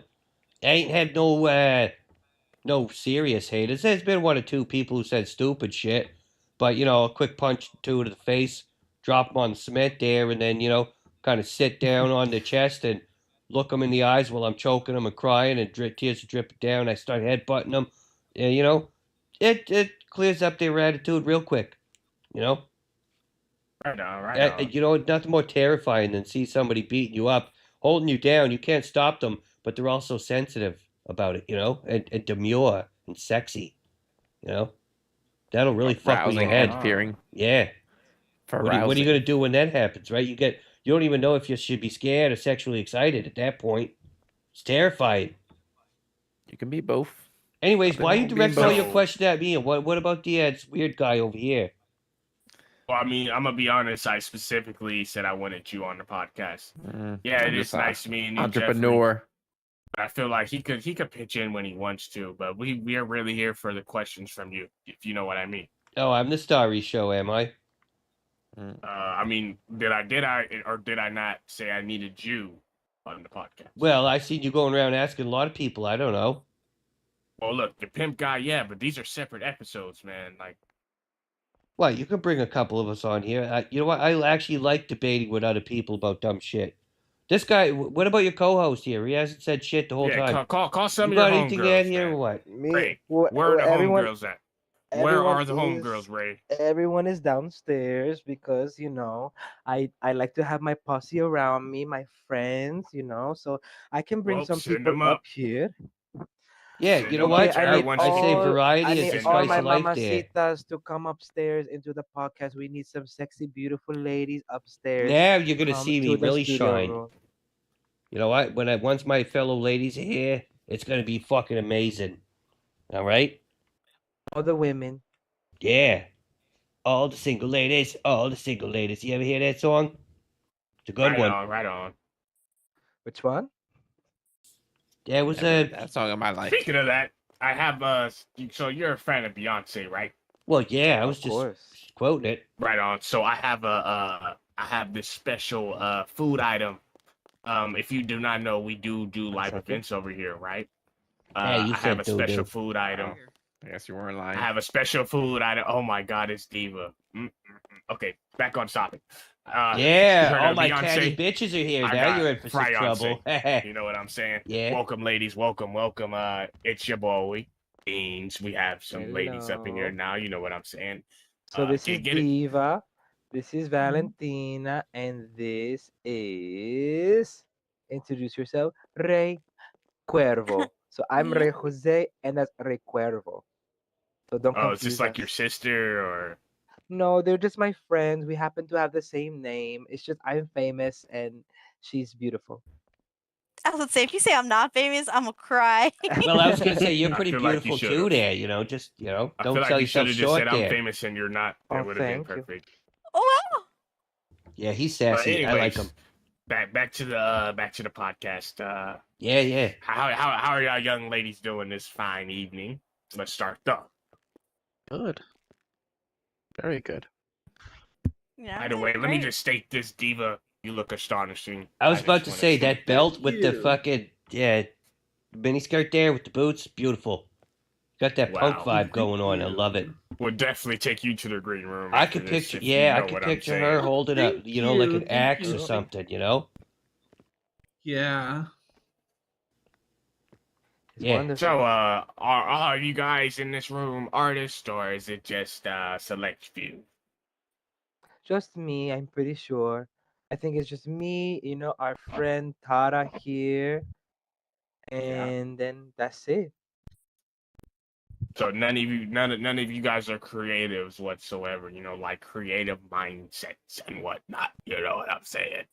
ain't had no serious haters. There's been one or two people who said stupid shit, but a quick punch two to the face, drop them on the cement there, and then kind of sit down on the chest and look them in the eyes while I'm choking them and crying and tears are dripping down. I start headbutting them, and it clears up their attitude real quick. You know, Right on, right on. nothing more terrifying than see somebody beating you up, holding you down. You can't stop them, but they're also sensitive about it, and demure and sexy. That'll really fuck with your Rousing head. and fearing. Yeah. For What are you rousing. gonna do when that happens, right? You don't even know if you should be scared or sexually excited at that point. It's terrifying. You can be both. Anyways, But why they you won't be in direct all your both. questions at me? And what about the weird guy over here? Well, I mean, I'm gonna be honest. I specifically said I wanted you on the podcast. Yeah, I'm it just is a nice meeting you, Jeffrey. entrepreneur. I feel like he could pitch in when he wants to, but we are really here for the questions from you, if you know what I mean. Oh, I'm the Starry Show, am I? I mean, did I not say I needed you on the podcast? Well, I seen you going around asking a lot of people. I don't know. Well, look, the pimp guy, yeah, but these are separate episodes, man. Like, Well, you can bring a couple of us on here. You know what? I actually like debating with other people about dumb shit. This guy, what about your co-host here? He hasn't said shit the whole yeah, time. call some You of your got anything to homegirls, add here or man. what? Ray, where are the everyone, homegirls at? Where are the homegirls, Ray? everyone is downstairs because I like to have my posse around me, my friends, so I can bring Well, some send people them up up. here. Yeah, Send you know them what? up, I Jared. need Once I say again, variety I is need the Send all them spice my of up. life there. mamacitas to come upstairs into the podcast. We need some sexy, beautiful ladies upstairs. Now you're gonna Come see to me the really studio shine. room. You know what? Once my fellow ladies are here, it's gonna be fucking amazing. All right? All the women. Yeah. All the single ladies. All the single ladies. You ever hear that song? It's a good Right one. on, right on. Which one? That was Never heard that song in my life. Speaking of that, I have so you're a fan of Beyonce, right? well, yeah. I was Of just course. quoting it. Right on. So I have this special food item. If you do not know, we do live second. events over here, right? Hey, you I have said a special doo-doo. food item. I guess you weren't I lying. have a special food item. Oh my God, it's Diva. Okay, back on topic. You heard Yeah, all of my Beyonce? catty bitches are here. I Now got you're in for some Freyonce. trouble. You know what I'm saying? Yeah. Welcome, ladies. Welcome. It's your boy, Beans. We have some ladies up in here Hello. now. You know what I'm saying? So this is get it? Diva, this is Valentina, and this is introduce yourself, Rey Cuervo. So I'm Rey Jose, and that's Rey Cuervo. So don't Oh, is confuse this like your us. sister or? No, they're just my friends. We happen to have the same name. It's just I'm famous and she's beautiful. I was gonna say, if you say I'm not famous, I'm gonna cry. Well, I was gonna say you're I pretty feel like you beautiful too. should've. There, just I don't feel like sell you should yourself have just short said I'm there. famous and you're not. That Oh, would have been thank you. perfect. Oh wow. Yeah, he's But sassy. I like anyways, him. back to the podcast. Yeah. How are y'all young ladies doing this fine evening? Let's start though. Good. Very good. Yeah. By the I'm way, doing let me great. just state this, Diva. You look astonishing. I was just about to wanna say state that belt with the you. fucking miniskirt there with the boots, beautiful. Got that punk Wow. vibe going on. I love it. Would definitely take you to the green room. I after could this, picture, if you yeah, I know could what I'm picture saying. her holding a, Thank like you, an thank axe or you. something, Yeah. It's Yeah. wonderful. So, are you guys in this room artists, or is it just select few? Just me, I'm pretty sure. I think it's just me, our friend Tara here, and then that's it. So none of you guys are creatives whatsoever. Like creative mindsets and whatnot. You know what I'm saying?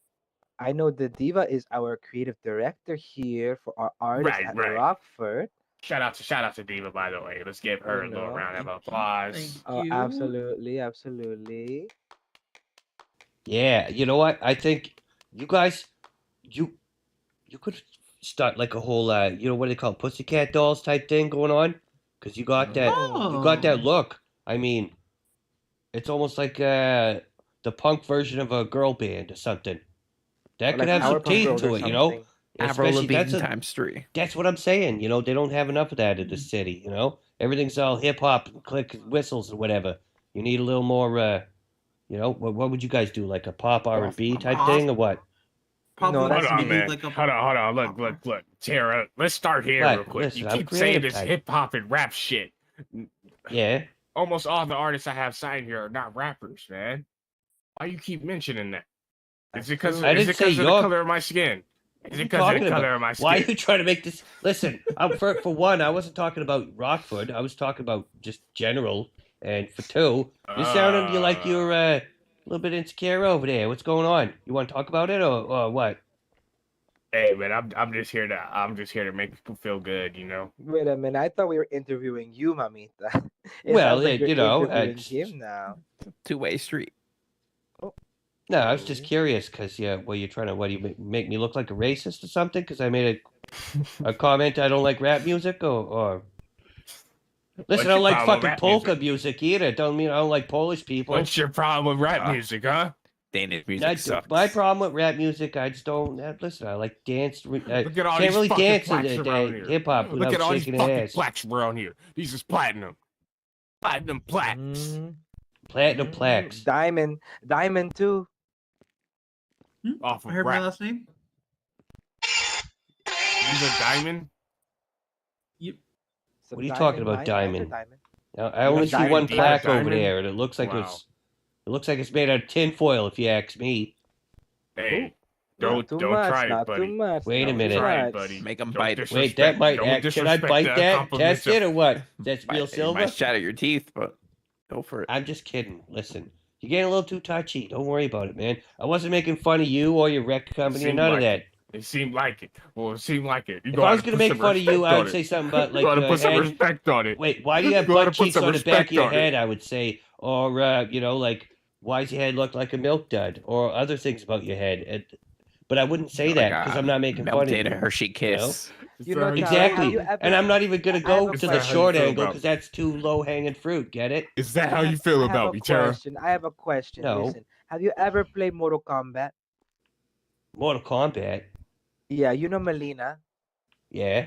I know the Diva is our creative director here for our artists Right, at right. Rockford. Shout out to Diva, by the way. Let's give her a little round of applause. Thank Oh, you. absolutely, absolutely. Yeah, you know what? I think you guys, you could start like a whole, you know what do they call it, Pussycat Dolls type thing going on, because you got that, you got that Oh. look. I mean, it's almost like the punk version of a girl band or something. That Or could like have some Powerpuff teeth Girls to or it, you know. something. Avril Especially Lavigne that's times 3. that's what I'm saying. You know, they don't have enough of that in the city. You know, everything's all hip hop and click whistles or whatever. You need a little more. You know, what would you guys do? Like a pop R&B type Pop? thing or what? Probably No, Hold that's on, me. man. Like a Hold on. Look. Tara, let's start here What? real quick. Listen, You I'm keep saying creative this type. hip hop and rap shit. Yeah. Almost all the artists I have signed here are not rappers, man. Why you keep mentioning that? Is it because I of didn't say the your- color of my skin? What Is are it you because of talking the color about? of my skin? Why are you trying to make this? Listen, for one, I wasn't talking about Rockford. I was talking about just general. And for two, you sounded like you're a little bit insecure over there. What's going on? You want to talk about it or what? Hey man, I'm just here to make people feel good, you know. Wait a minute. I thought we were interviewing you, Mamita. It Well, sounds like you you're know, interviewing him now. Two-way street. No, I was just Oh. curious because what you trying to? What do you make me look like a racist or something? Because I made a comment I don't like rap music or What's listen, I don't your like problem with fucking rap polka music? music either. Don't mean I don't like Polish people. What's your problem with rap music, huh? Danish I music d- sucks. my problem with rap music, I just don't listen. I like dance. I Look at all can't these really fucking dance plaques in around here. hip hop Look without at all these shaking fucking ass. plaques around here. These is platinum. Platinum plaques. Mm, Platinum mm, plaques. Diamond too. Off I of heard my rap. last name. These are diamond. Some What are you talking about, mines are diamond? diamond. I only see diamond one deep plaque over diamond? there, and it looks like Wow. it looks like it's made out of tinfoil. If you ask me. Hey, Not too don't much, try it, not too buddy. much. Wait a not too minute. Try it, much. buddy. Make 'em Don't bite it. Wait, that might don't act. Should I disrespect bite the that? compliments Test it of- or what? That's Might- Bill it Silver. might shatter your teeth, but go for it. I'm just kidding. Listen, you're getting a little too touchy. Don't worry about it, man. I wasn't making fun of you or your rec company or seemed none of like that. It seemed like it. Well, it seemed like it. You If gotta I was gonna put make some fun of you, respect I on would it. say something about like you gotta your put some head. respect on it. Wait, why do you have You gotta butt put cheeks some on the back of your respect on it. head? I would say, or you know, like why does your head look like a milk dud, or other things about your head. But I wouldn't say that because I'm not making fun of melted you. Hershey kiss. You know, Tara, Exactly. have you ever- And I'm not even gonna I have go a to the question. short How you feel angle about- because that's too low hanging fruit. Get it? Is that how I you have- feel I have about a me, Tara? question. I have a question. No. Listen, have you ever played Mortal Kombat? Mortal Kombat. Yeah, you know Melina. Yeah.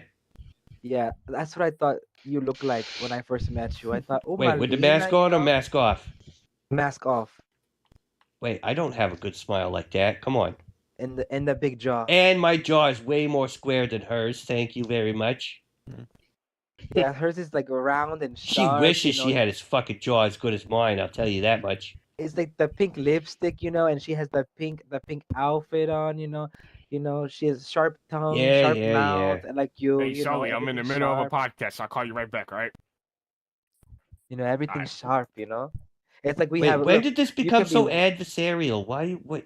Yeah, that's what I thought you looked like when I first met you. I thought, oh, Wait, with the Melina, mask you on or know? mask off? Mask off, Wait, I don't have a good smile like that. Come on. and the big jaw. And my jaw is way more square than hers. Thank you very much. Yeah, hers is like round and She sharp. wishes you she know? had his fucking jaw as good as mine. I'll tell you that much. It's like the pink lipstick, and she has the pink outfit on. She has sharp tongue, Yeah, sharp yeah, mouth, yeah. and like you. Hey, Sully, I'm in the everything's middle of a sharp. podcast. I'll call you right back, all right? Everything's sharp. It's like we Wait, have. when look, did this you become can so be- adversarial? Why? What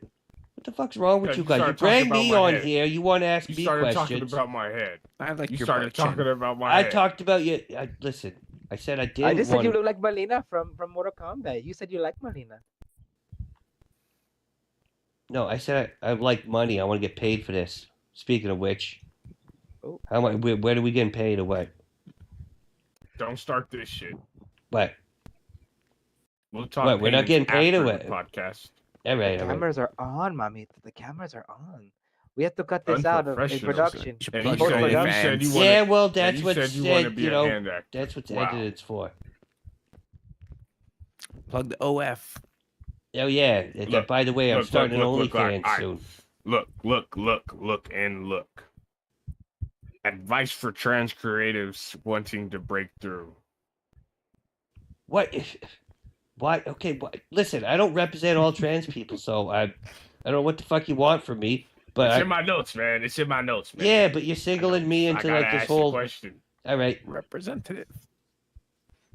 the fuck's wrong with Because you you guys? You started talking bring me about my on head. here. You want to ask You me started talking questions. about my head. I like You your started butt chin. talking about my I head. talked about you. Listen, I said I didn't I just said want. you look like Melina from Mortal Kombat. You said you like Melina. No, I said I like money. I want to get paid for this. Speaking of which, Oh. how much? Where are we getting paid or what? Don't start this shit. What? We'll talk. What, we're not payments getting paid or after the what? Podcast. All right, The all right. cameras are on, mommy. The cameras are on. We have to cut this out of in Unprofessional. production. You should And plug you it said, in you your said you fans. wanted, Yeah, well, and that's you what said you want to said. be You a know, hand actor. that's what's Wow. edited's for. Plug the OF. Oh yeah. Look, by the way, I'm look, starting look, an look, OnlyFans alright. soon. Look, and look. Advice for trans creatives wanting to break through. What? Why? Okay. Listen, I don't represent all trans people, so I don't know what the fuck you want from me. But It's in my notes, man. It's in my notes, man. yeah, but you're singling me I into gotta like this ask the whole. question. All right, Representative.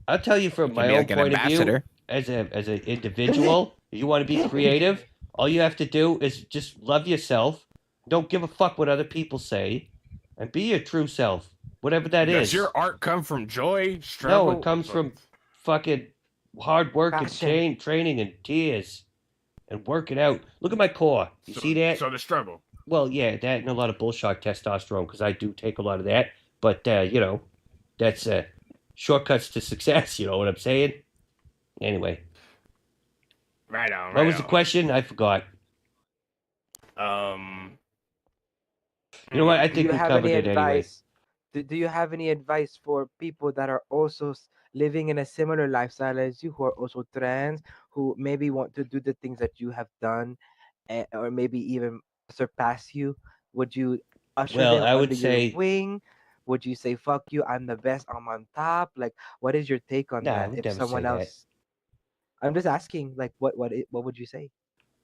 I'll tell you from Can my be own like an point of view. ambassador. As an individual, if you want to be creative, all you have to do is just love yourself. Don't give a fuck what other people say, and be your true self. whatever that is. Does your art come from joy, struggle? No, it comes from fucking hard work and Passion. training and tears and working out. Look at my core. You see that? So the struggle. Well, yeah, that and a lot of bullshit testosterone because I do take a lot of that. But you know, that's shortcuts to success. You know what I'm saying? Anyway, Right on. what was the question? I forgot. You know what? I Do think you we have covered any it anyway. advice? Do you have any advice for people that are also living in a similar lifestyle as you, who are also trans, who maybe want to do the things that you have done, or maybe even surpass you? Would you usher Well, them I would under your say wing? Would you say "fuck you"? I'm the best. I'm on top. Like, what is your take on no. I that? would If never say someone that. else, I'm just asking. Like, what would you say?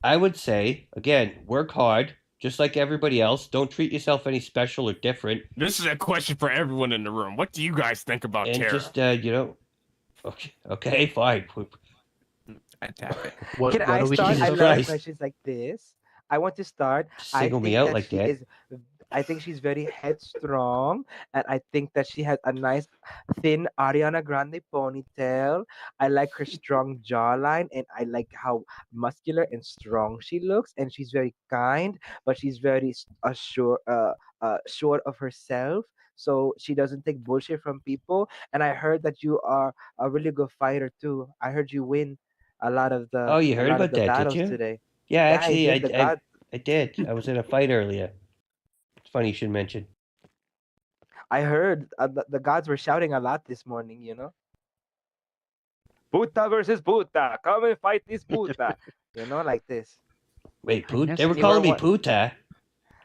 I would say again, work hard, just like everybody else. Don't treat yourself any special or different, This is a question for everyone in the room. What do you guys think about and Tara? just you know, okay, fine. I tap it. What Can I are we start? Jesus I talking love Christ. questions like this. I want to start. I Single me think out that like she that. is. I think she's very headstrong, and I think that she has a nice, thin Ariana Grande ponytail. I like her strong jawline, and I like how muscular and strong she looks. And she's very kind, but she's very sure of herself. So she doesn't take bullshit from people. And I heard that you are a really good fighter too. I heard you win Oh, you a heard lot of about the that, did battles you? today. Yeah, Yeah, I actually, did. The God, I did. I was in a fight earlier. It's funny you should mention. I heard the gods were shouting a lot this morning. Puta versus puta, come and fight this puta. Like this. Wait, I Poot? They missed were And you calling were me what? Puta.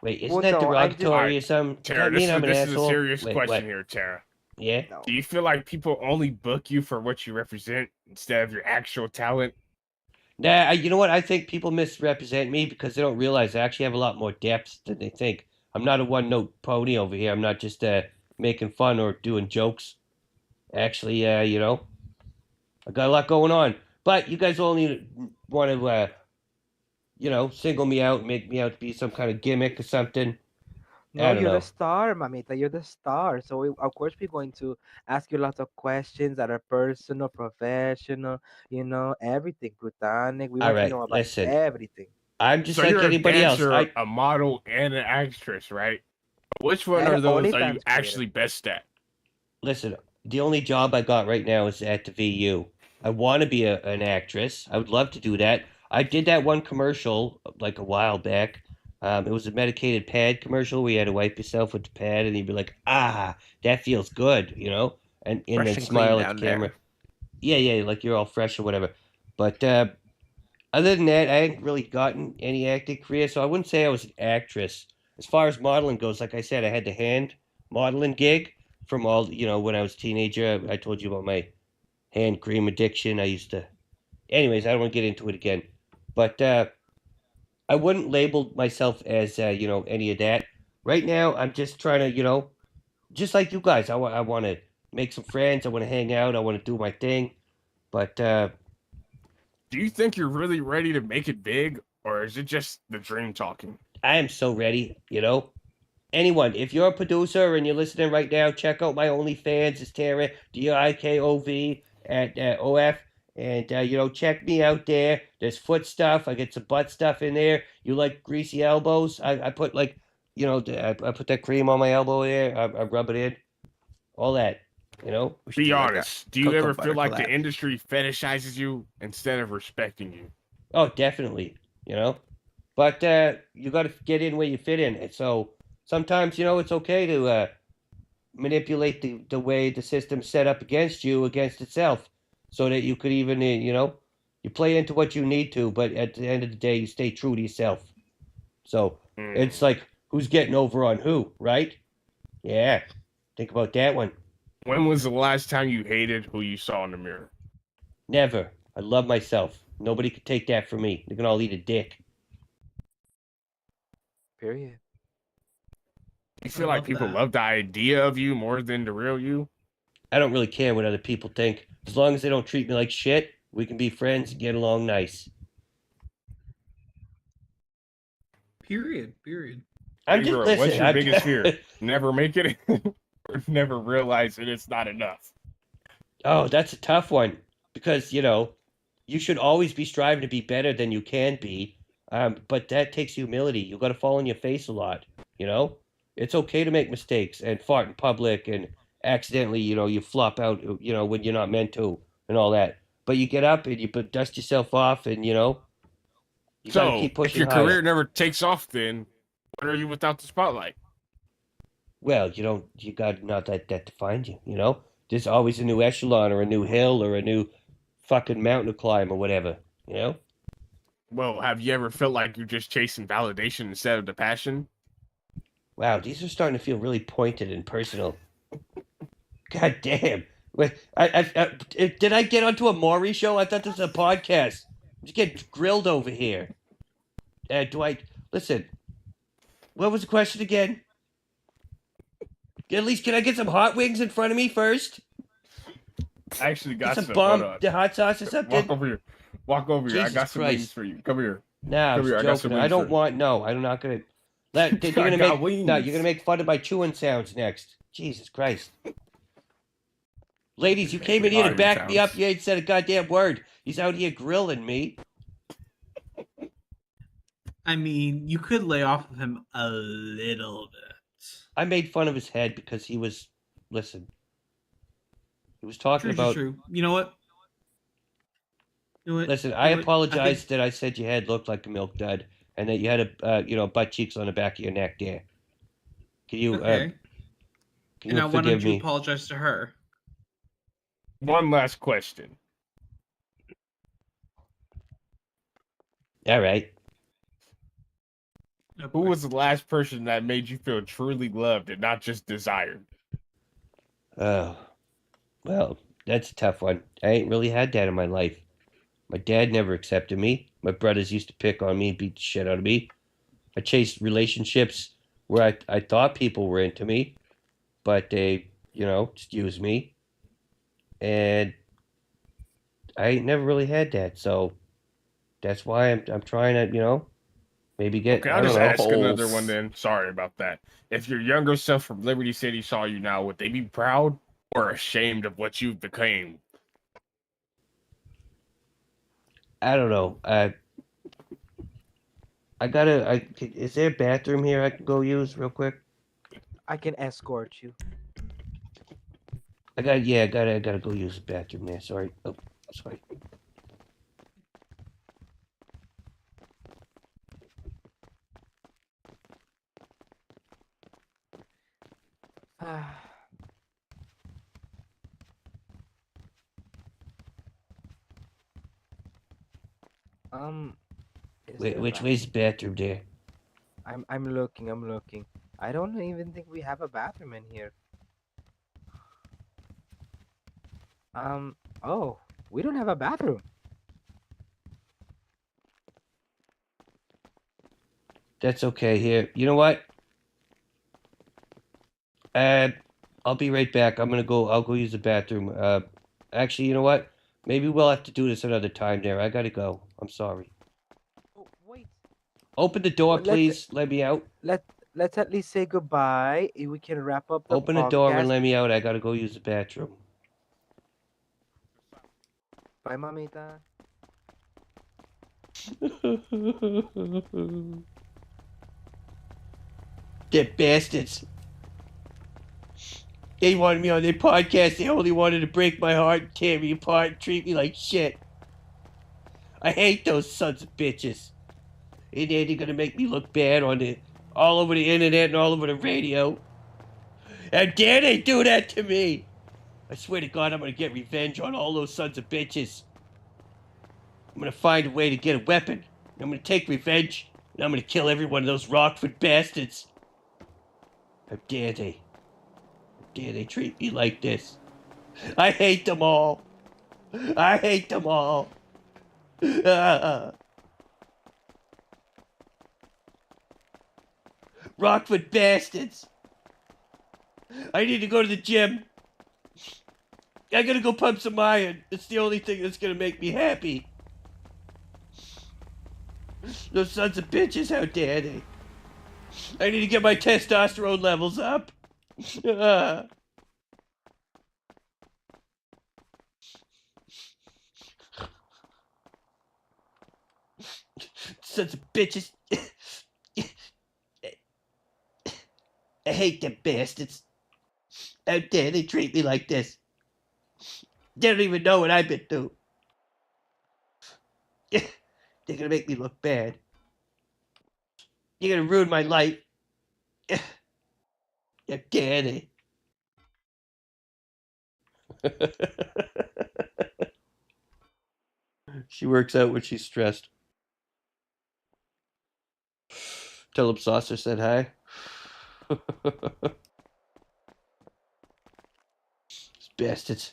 Wait, isn't Well, that no, I'm just derogatory or something? Does Tara, that mean I'm an this is a asshole? serious Wait, question what? here, Tara. Yeah? no. Do you feel like people only book you for what you represent instead of your actual talent? Nah, you know what? I think people misrepresent me because they don't realize I actually have a lot more depth than they think. I'm not a one-note pony over here. I'm not just making fun or doing jokes. Actually, you know, I got a lot going on. But you guys only want to, you know, single me out, make me out to be some kind of gimmick or something. No, I don't you're the know. star, mamita. You're the star. So of course we're going to ask you lots of questions that are personal, professional, everything, platonic. We All want to right, know about listen. everything. I'm just So like you're a anybody else. dancer, a model, and an actress, right? Which one And of an those are you OnlyFans actually creator. best at? Listen. The only job I got right now is at the VU. I want to be an actress. I would love to do that. I did that one commercial like a while back. It was a medicated pad commercial where you had to wipe yourself with the pad and you'd be like, ah, that feels good, you know? And Fresh then and smile clean at the down camera. there. Yeah, like you're all fresh or whatever. But other than that, I ain't really gotten any acting career, so I wouldn't say I was an actress. As far as modeling goes, like I said, I had the hand modeling gig from all, you know, when I was a teenager. I told you about my hand cream addiction. I used to. Anyways, I don't want to get into it again. But I wouldn't label myself as, you know, any of that. Right now, I'm just trying to, you know, just like you guys, I want to make some friends. I want to hang out. I want to do my thing. But Do you think you're really ready to make it big, or is it just the dream talking? I am so ready, you know. Anyone, if you're a producer and you're listening right now, check out my OnlyFans. It's Tara DIKOV at OF, and you know, check me out there. There's foot stuff. I get some butt stuff in there. You like greasy elbows? I put like, you know, I put that cream on my elbow there. I rub it in. All that, you know. We should Be do like a honest. Do you cocoa ever butter feel like the collab. industry fetishizes you instead of respecting you? Oh, definitely. You know, but you got to get in where you fit in. And so sometimes, you know, it's okay to manipulate the way the system's set up against you, against itself, so that you could even, you know, you play into what you need to, but at the end of the day, you stay true to yourself. So it's like, who's getting over on who, right? Yeah. Think about that one. When was the last time you hated who you saw in the mirror? Never. I love myself. Nobody could take that from me. They can all eat a dick. Period. You feel I like love people that. love the idea of you more than the real you? I don't really care what other people think. As long as they don't treat me like shit, we can be friends and get along nice. Period. I'm just Gabriel, listen. what's your I'm, biggest fear? Never make it? or never realizing it's not enough? Oh, that's a tough one because, you should always be striving to be better than you can be. But that takes humility. You got to fall on your face a lot, It's okay to make mistakes and fart in public and accidentally, you flop out, when you're not meant to and all that. But you get up and you dust yourself off and, you got to So, keep if pushing your higher. career never takes off, then what are you without the spotlight? Well, you got not let that define you. There's always a new echelon or a new hill or a new fucking mountain to climb or whatever. Well, have you ever felt like you're just chasing validation instead of the passion? Wow, these are starting to feel really pointed and personal. God damn. Wait, did I get onto a Maury show? I thought this was a podcast. Just get grilled over here. Listen, what was the question again? At least, can I get some hot wings in front of me first? I actually Get got some some. bomb, Hold on. the hot sauce or something? Walk over here. Walk over here. I Jesus got some Christ. wings for you. Come here. Nah, Come here, I I'm got some joking. I wings don't for- want. No, I'm not gonna. You're I gonna got make. wings. No, you're gonna make fun of my chewing sounds next. Jesus Christ. Ladies, you came in here to Alright, back me up. sounds. You ain't said a goddamn word. He's out here grilling me. I mean, you could lay off of him a little bit. I made fun of his head because he was. Listen. He was talking about. True. You know what? You know what? Listen, You I know what? apologize that I said your head looked like a milk dud and that you had butt cheeks on the back of your neck there. Can you, Okay. can And now, you why don't forgive you me? apologize to her? One last question. All right. Oh, Who boy. was the last person that made you feel truly loved and not just desired? Oh, well, that's a tough one. I ain't really had that in my life. My dad never accepted me. My brothers used to pick on me, beat the shit out of me. I chased relationships where I thought people were into me, but they, just used me. And I ain't never really had that, so that's why I'm trying to, maybe get. Okay, I I'll don't just know. ask another one then. Sorry about that. If your younger self from Liberty City saw you now, would they be proud or ashamed of what you've became? I don't know. Is there a bathroom here I can go use real quick? I can escort you. I gotta go use the bathroom there. Sorry. Oh, sorry. Is Wait, there which a way's the bathroom there? I'm looking. I don't even think we have a bathroom in here. Oh, we don't have a bathroom. That's okay. Here, you know what? I'll be right back. I'll go use the bathroom. Actually, you know what? Maybe we'll have to do this another time. There, I gotta go. I'm sorry. Oh, wait. Open the door, Well, please. Let me out. Let's at least say goodbye. We can wrap up the Open the door and podcast. let me out. I gotta go use the bathroom. Bye, mamita. They're bastards. They wanted me on their podcast. They only wanted to break my heart and tear me apart and treat me like shit. I hate those sons of bitches. And then they're gonna make me look bad all over the internet and all over the radio. How dare they do that to me? I swear to God, I'm gonna get revenge on all those sons of bitches. I'm gonna find a way to get a weapon. I'm gonna take revenge. And I'm gonna kill every one of those Rockford bastards. How dare they? How dare they treat me like this? I hate them all. I hate them all. Rockford bastards. I need to go to the gym. I gotta go pump some iron. It's the only thing that's gonna make me happy. Those sons of bitches, how dare they? I need to get my testosterone levels up. Sons of bitches. I hate them bastards. How dare they treat me like this? They don't even know what I've been through. They're gonna make me look bad. You're gonna ruin my life. How dare they? She works out when she's stressed. Tell him Saucer said hi. These bastards.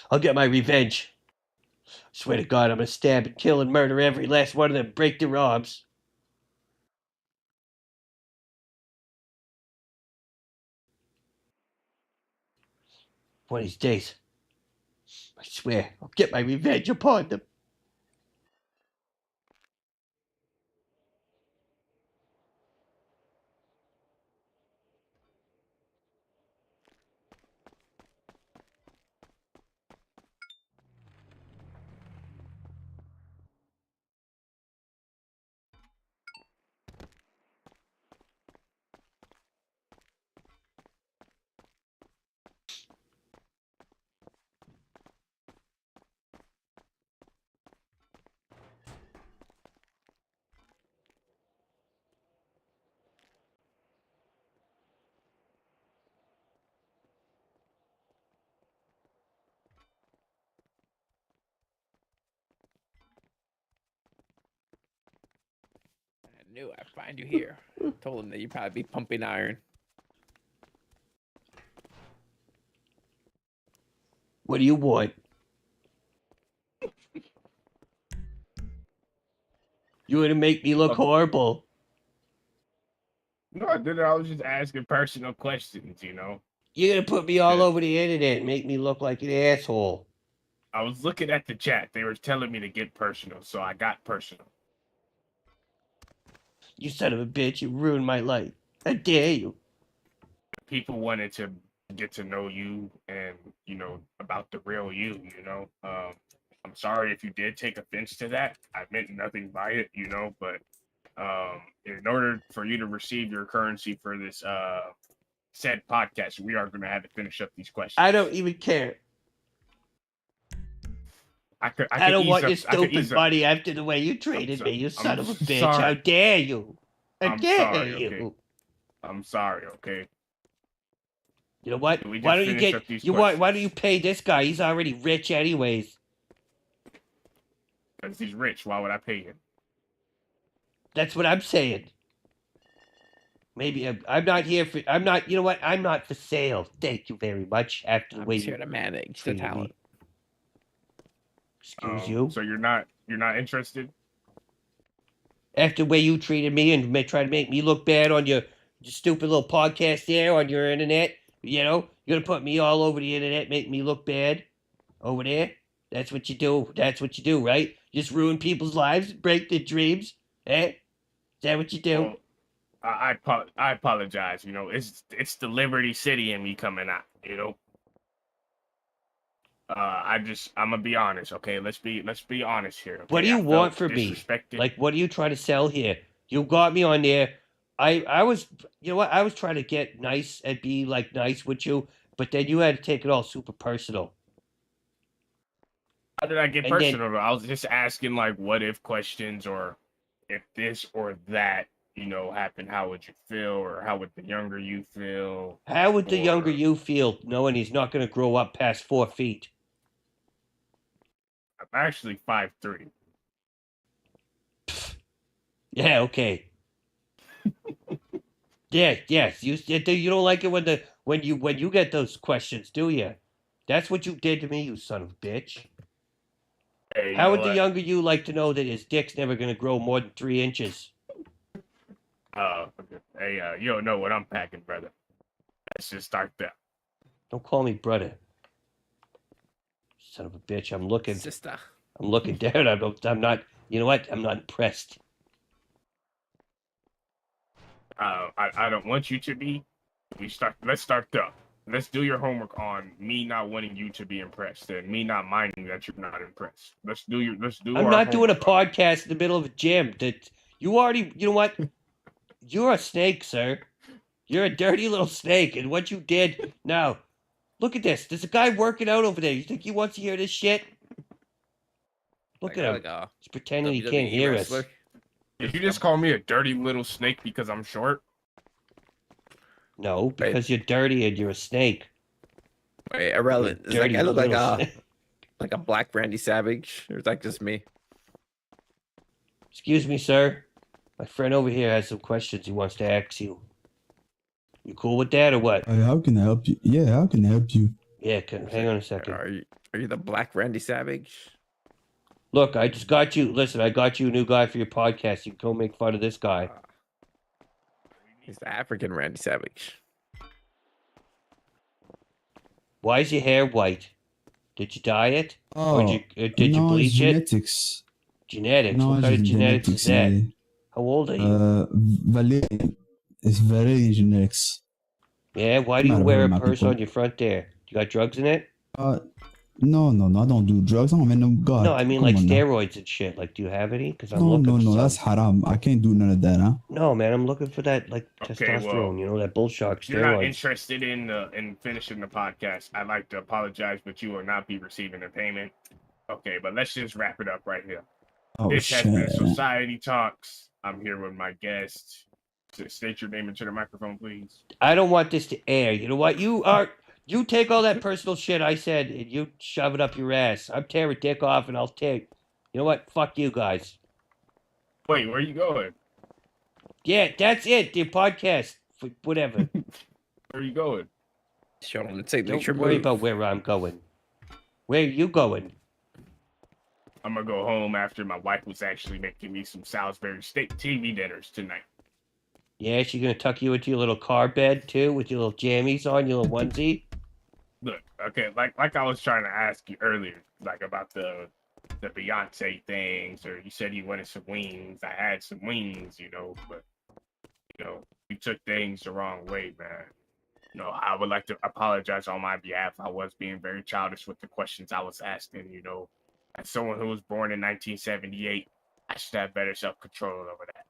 I'll get my revenge. I swear to God, I'm gonna stab and kill and murder every last one of them, break their arms. One of these days, I swear, I'll get my revenge upon them. I knew I'd find you here. Told him that you'd probably be pumping iron. What do you want? You want to make me look horrible? No, I didn't. I was just asking personal questions, you know. You're gonna put me all over the internet and make me look like an asshole. I was looking at the chat. They were telling me to get personal, so I got personal. You son of a bitch, you ruined my life. How dare you? People wanted to get to know you and, you know, about the real you, you know. I'm sorry if you did take offense to that. I meant nothing by it, you know, but in order for you to receive your currency for this said podcast, we are going to have to finish up these questions. I don't even care. I don't want your stupid money after the way you treated me, you son of a bitch. sorry. How dare you? How I'm dare sorry, you? okay. I'm sorry, okay? You know what? Can we just Why don't you finish up get these you want? questions? Why don't you pay this guy? He's already rich anyways. Because he's rich. Why would I pay him? That's what I'm saying. Maybe I'm not here for. I'm not. You know what? I'm not for sale. Thank you very much. After the I'm way just you here to manage the treated me. talent. Excuse you. So you're not interested? After the way you treated me and try to make me look bad on your stupid little podcast there on your internet, you know, you're gonna put me all over the internet, make me look bad over there. That's what you do. That's what you do, right? Just ruin people's lives, break their dreams. Eh? Is that what you do? Well, I apologize. You know, it's the Liberty City in me coming out. You know, I'm gonna be honest. Okay, let's be honest here. Okay? What do you I want felt from me? disrespected. Like, what are you trying to sell here? You got me on there. I was, you know what? I was trying to get nice and be like nice with you, but then you had to take it all super personal. How did I get and then- personal? Though? I was just asking like what if questions, or if this or that, you know, happened, how would you feel, or how would the younger you feel? How would the younger Or- you feel knowing he's not going to grow up past 4 feet? I'm actually 5'3". Yeah, okay. Yeah, yes. You don't like it when you get those questions, do you? That's what you did to me, you son of a bitch. Hey, you How know would the what? younger you like to know that his dick's never going to grow more than 3 inches? Hey, you don't know what I'm packing, brother. Let's just start there. Don't call me brother. Son of a bitch. I'm looking Sister. down. I'm not. You know what? I'm not impressed. I don't want you to be. Let's start there. let's do your homework on me not wanting you to be impressed and me not minding that you're not impressed. Let's do I'm our not doing a homework on it. podcast in the middle of a gym. That you already, you know what? You're a snake, sir. You're a dirty little snake, and what you did. Now, look at this. There's a guy working out over there. You think he wants to hear this shit? Look at him. Like a He's pretending he WWE can't hear us. wrestler. Did you just call me a dirty little snake because I'm short? No, because you're dirty and you're a snake. Wait, irrelevant. Does that Dirty guy look like little a snake. like a black Randy Savage, or is that just me? Excuse me, sir. My friend over here has some questions he wants to ask you. You cool with that or what? How can I help you? Yeah, how can I help you? Yeah, hang on a second. Are you the black Randy Savage? Look, I just got you. Listen, I got you a new guy for your podcast. You can go make fun of this guy. He's the African Randy Savage. Why is your hair white? Did you dye it? Oh, Did you no, bleach it's it? genetics. Genetics. No, What kind of it's genetics is that? yeah. How old are you? Valerian. It's Valerian genetics. Yeah, why do you Not wear very a my purse people. on your front there? You got drugs in it? No, I don't do drugs. Oh man, no God. No, I mean come like on now. steroids and shit. Like, do you have any? Because I'm No, looking for that's some. haram. I can't do none of that, huh? No, man, I'm looking for that like Okay, testosterone. well, You know, that bullshock If you're not steroids. interested in finishing the podcast, I'd like to apologize, but you will not be receiving the payment. Okay, but let's just wrap it up right here. Oh This has been shit. Society Talks. I'm here with my guest. State your name into the microphone, please. I don't want this to air. You know what? You take all that personal shit I said and you shove it up your ass. I'm tearing dick off and I'll take. You know what? Fuck you guys. Wait, where are you going? Yeah, that's it. The podcast. Whatever. Where are you going? Show him the signature Don't worry move. about where I'm going. Where are you going? I'm gonna go home after my wife was actually making me some Salisbury steak TV dinners tonight. Yeah, she gonna tuck you into your little car bed too, with your little jammies on, your little onesie. Look, okay, like I was trying to ask you earlier, like about the Beyonce things, or you said you wanted some wings. I had some wings, but you took things the wrong way, man. I would like to apologize on my behalf. I was being very childish with the questions I was asking, As someone who was born in 1978, I should have better self-control over that.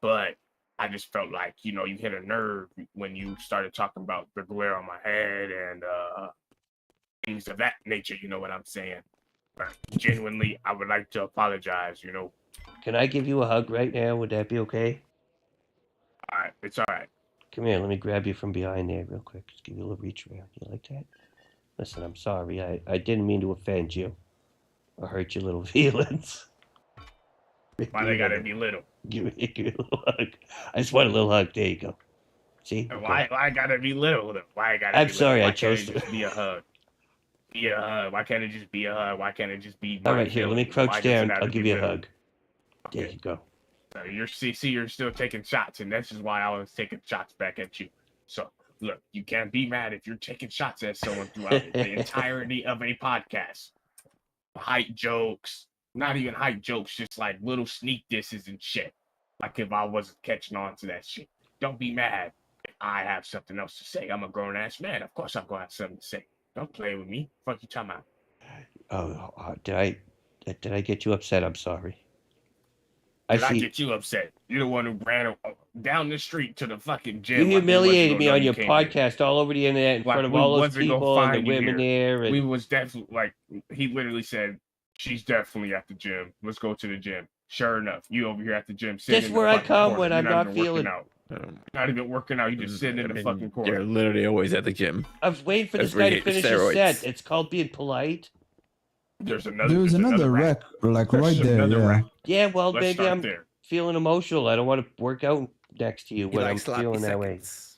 But I just felt like, you hit a nerve when you started talking about the glare on my head and things of that nature, you know what I'm saying? But genuinely, I would like to apologize, Can I give you a hug right now? Would that be okay? All right, it's all right. Come here, let me grab you from behind there real quick. Just give you a little reach around. You like that? Listen, I'm sorry. I didn't mean to offend you or hurt your little feelings. Why they gotta be little? Give me a little hug. I just want a little hug. There you go. See? And Okay. why gotta be little? Why gotta I'm be sorry, little? I Why can't chose it to- just be a hug? Be a hug. Why can't it just be a hug? Why can't it just be All my right, here. Let me feelings? crouch Why does it down. have I'll to give be you a little? hug. There Okay. you go. So you're still taking shots, and this is why I was taking shots back at you. So look, you can't be mad if you're taking shots at someone throughout the entirety of a podcast. Height jokes, not even height jokes, just like little sneak disses and shit. Like if I wasn't catching on to that shit. Don't be mad if I have something else to say. I'm a grown ass man. Of course I'm gonna have something to say. Don't play with me. Fuck you talking about. Oh, did I get you upset? I'm sorry. Did I get you upset? You're the one who ran down the street to the fucking gym. You like we wasn't humiliated gonna me know on you your came here. podcast all over the internet in Like, front of we all those wasn't gonna people and the find you women here. there. And We was definitely like he literally said, she's definitely at the gym. Let's go to the gym. Sure enough, you over here at the gym. Sitting That's in the where I fucking come corner. when You're I'm not even feeling- working out. Not even working out. You just sitting in the fucking corner. You're literally always at the gym. I was waiting for That's this where guy you to get finish your his steroids. set. It's called being polite. There's another. There's another rack. rack, like There's right there, another yeah. rack. Yeah, well, Let's maybe start I'm there. feeling emotional. I don't want to work out next to you You when like I'm sloppy feeling that way. seconds.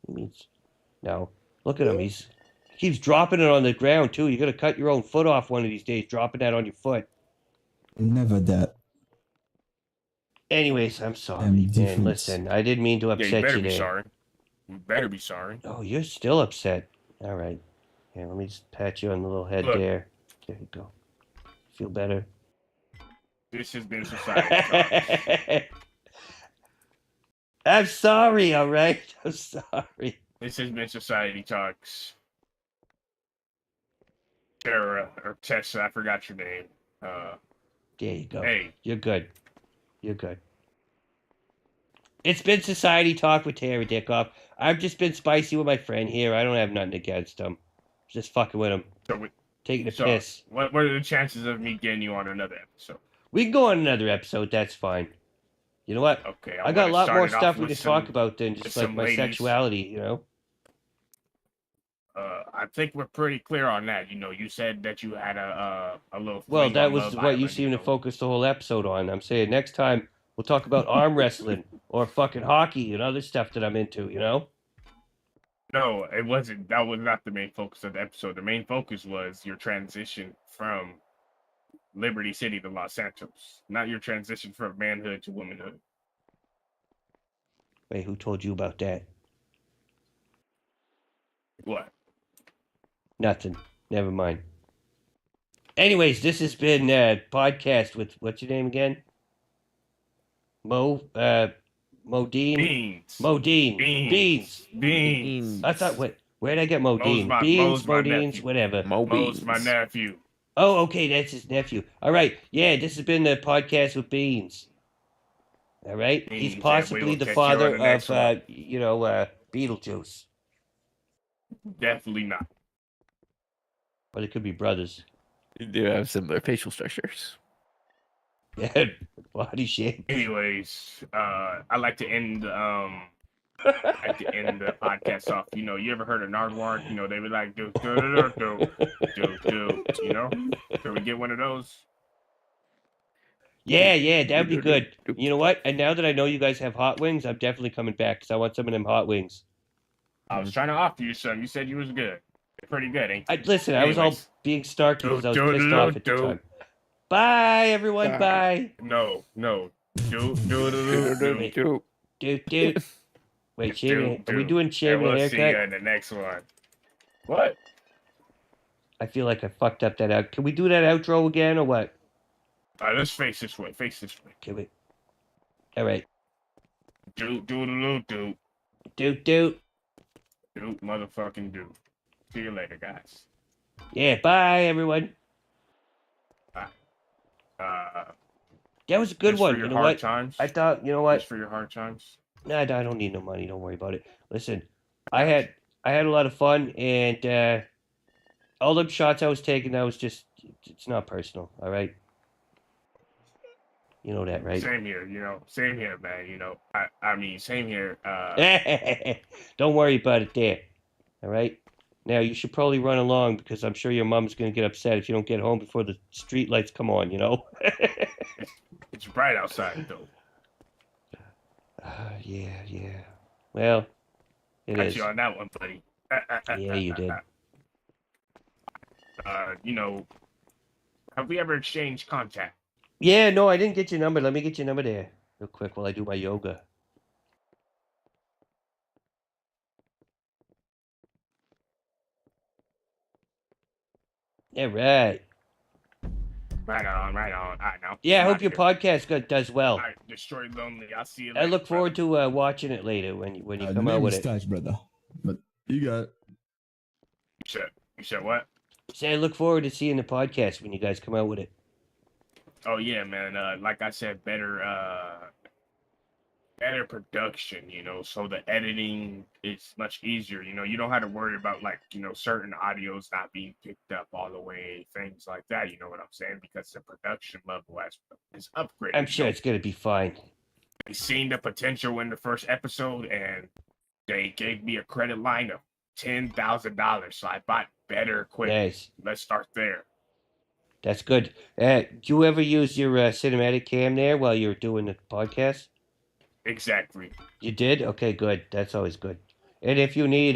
He means, no. Look at him. He keeps dropping it on the ground, too. You're going to cut your own foot off one of these days, dropping that on your foot. Never that. Anyways, I'm sorry, I'm man. different. Listen, I didn't mean to Yeah, you upset better you be there. sorry. You better be sorry. Oh, you're still upset. All right. Here, let me just pat you on the little head Look. there. There you go. Feel better? This has been society. Talk. I'm sorry, all right? I'm sorry. This has been Society Talks. Tara or Tessa, I forgot your name. There you go. Hey, You're good. You're good. It's been Society Talk with Tara Dickoff. I've just been spicy with my friend here. I don't have nothing against him. Just fucking with him. Taking a piss. What are the chances of me getting you on another episode? We can go on another episode. That's fine. You know what? Okay, I got a lot more start it off stuff we with can some- talk about than with just like some my ladies. sexuality, you know? I think we're pretty clear on that. You know, you said that you had a little. Well, fling that on was Love what you Island, seem to know. focus the whole episode on. I'm saying next time we'll talk about arm wrestling or fucking hockey and other stuff that I'm into, you know? No, it wasn't. That was not the main focus of the episode. The main focus was your transition from Liberty City to Los Santos, not your transition from manhood to womanhood. Wait, who told you about that? What? Nothing. Never mind. Anyways, this has been podcast with what's your name again? Modine. Beans. Modine. Beans. Beans. I thought where'd I get Modine? Mo's Beans, my Modines, nephew. whatever. Mo's my nephew. Oh, okay, that's his nephew. All right, yeah, this has been the podcast with Beans. All right, Beans, he's and we possibly will the catch you father on the next of one. Beetlejuice, Definitely not. but it could be brothers. They do have similar facial structures. Yeah, body shape. Anyways, I like to end the podcast off. You know, you ever heard of Nardwar? You know, they be like do do do do do do. You know, can we get one of those? Yeah, that'd be good. You know what? And now that I know you guys have hot wings, I'm definitely coming back because I want some of them hot wings. I was trying to offer you some. You said you was good. You're pretty good, ain't you? Listen, I was all Anyways. being snarky because I was Do, do, pissed do, off at the do. time. Bye, everyone. Bye. Bye. No. Do do do do do. Doot. Wait, Do, shaving. Are we do. doing And shaving we'll see you haircut? in the next one. What? I feel like I fucked up that out. Can we do that outro again or what? Let's face this way. Face this way. Can we? All right. Do do do do Doot. do motherfucking do. See you later, guys. Yeah. Bye, everyone. That was a good Just one. For your You know hard what? times. I thought. You know what? Just for your hard times. Nah, I don't need no money. Don't worry about it. Listen, I had a lot of fun, and all them shots I was taking, that was just, it's not personal. All right. You know that, right? Same here, you know. Same here, man. You know. I mean, same here. Don't worry about it there. All right. Now you should probably run along because I'm sure your mom's gonna get upset if you don't get home before the street lights come on. You know. It's bright outside, though. Yeah. Well, it Got is. you on that one, buddy. Yeah, you did. You know, have we ever exchanged contact? Yeah, no, I didn't get your number. Let me get your number there real quick while I do my yoga. Yeah, right. Right on. All right, now. Yeah, I I'm hope out your here. podcast does well. All right, Destroy Lonely. I'll see you I later. look forward to watching it later when you The come out name with is it. Touch, brother. But you got it. You said what? Say I look forward to seeing the podcast when you guys come out with it. Oh yeah, man. Like I said, better production, you know, so the editing is much easier. You know, you don't have to worry about like, you know, certain audios not being picked up all the way, things like that. You know what I'm saying? Because the production level is upgraded. I'm you sure know? it's gonna be fine. They seen the potential in the first episode, and they gave me a credit line of $10,000. So I bought better equipment. Nice. Let's start there. That's good. Do you ever use your cinematic cam there while you're doing the podcast? Exactly. You did? Okay, good. That's always good. And if you need,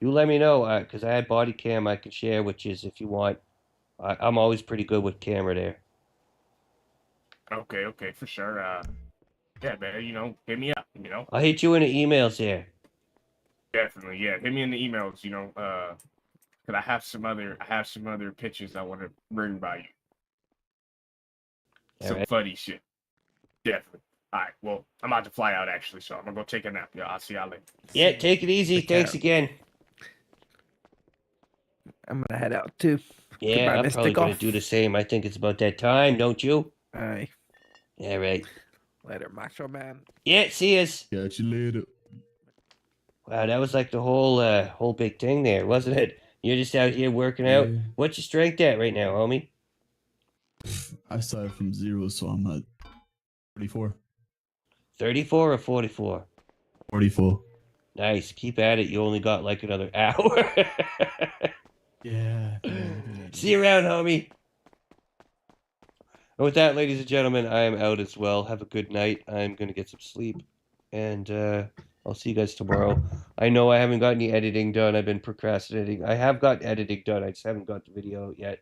you let me know, because I had body cam I can share, which is if you want. I'm always pretty good with camera there. Okay, for sure. Yeah, man, you know, hit me up, you know. I'll hit you in the emails there. Definitely, yeah. Hit me in the emails, you know, because I have some other pictures I want to bring by you. All Some right. funny shit. Definitely. All right. Well, I'm about to fly out actually, so I'm gonna go take a nap. Yeah, I'll see y'all later. Yeah, take it easy. Take care. Thanks again. I'm gonna head out too. Yeah, Goodbye, I'm Mr. probably gonna Goff. do the same. I think it's about that time, don't you? Aye. Yeah, right. Later, Macho Man. Yeah, see us. Catch you later. Wow, that was like the whole big thing there, wasn't it? You're just out here working out. Yeah. What's your strength at right now, homie? I started from 0, so I'm at 44. 34 or 44? 44. Nice. Keep at it. You only got like another hour. Yeah. See you around, homie. And with that, ladies and gentlemen, I am out as well. Have a good night. I'm going to get some sleep. And I'll see you guys tomorrow. I know I haven't got any editing done. I've been procrastinating. I have got editing done. I just haven't got the video yet.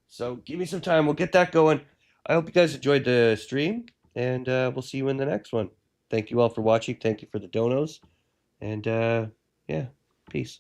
So give me some time. We'll get that going. I hope you guys enjoyed the stream. And we'll see you in the next one. Thank you all for watching. Thank you for the donos. And yeah, peace.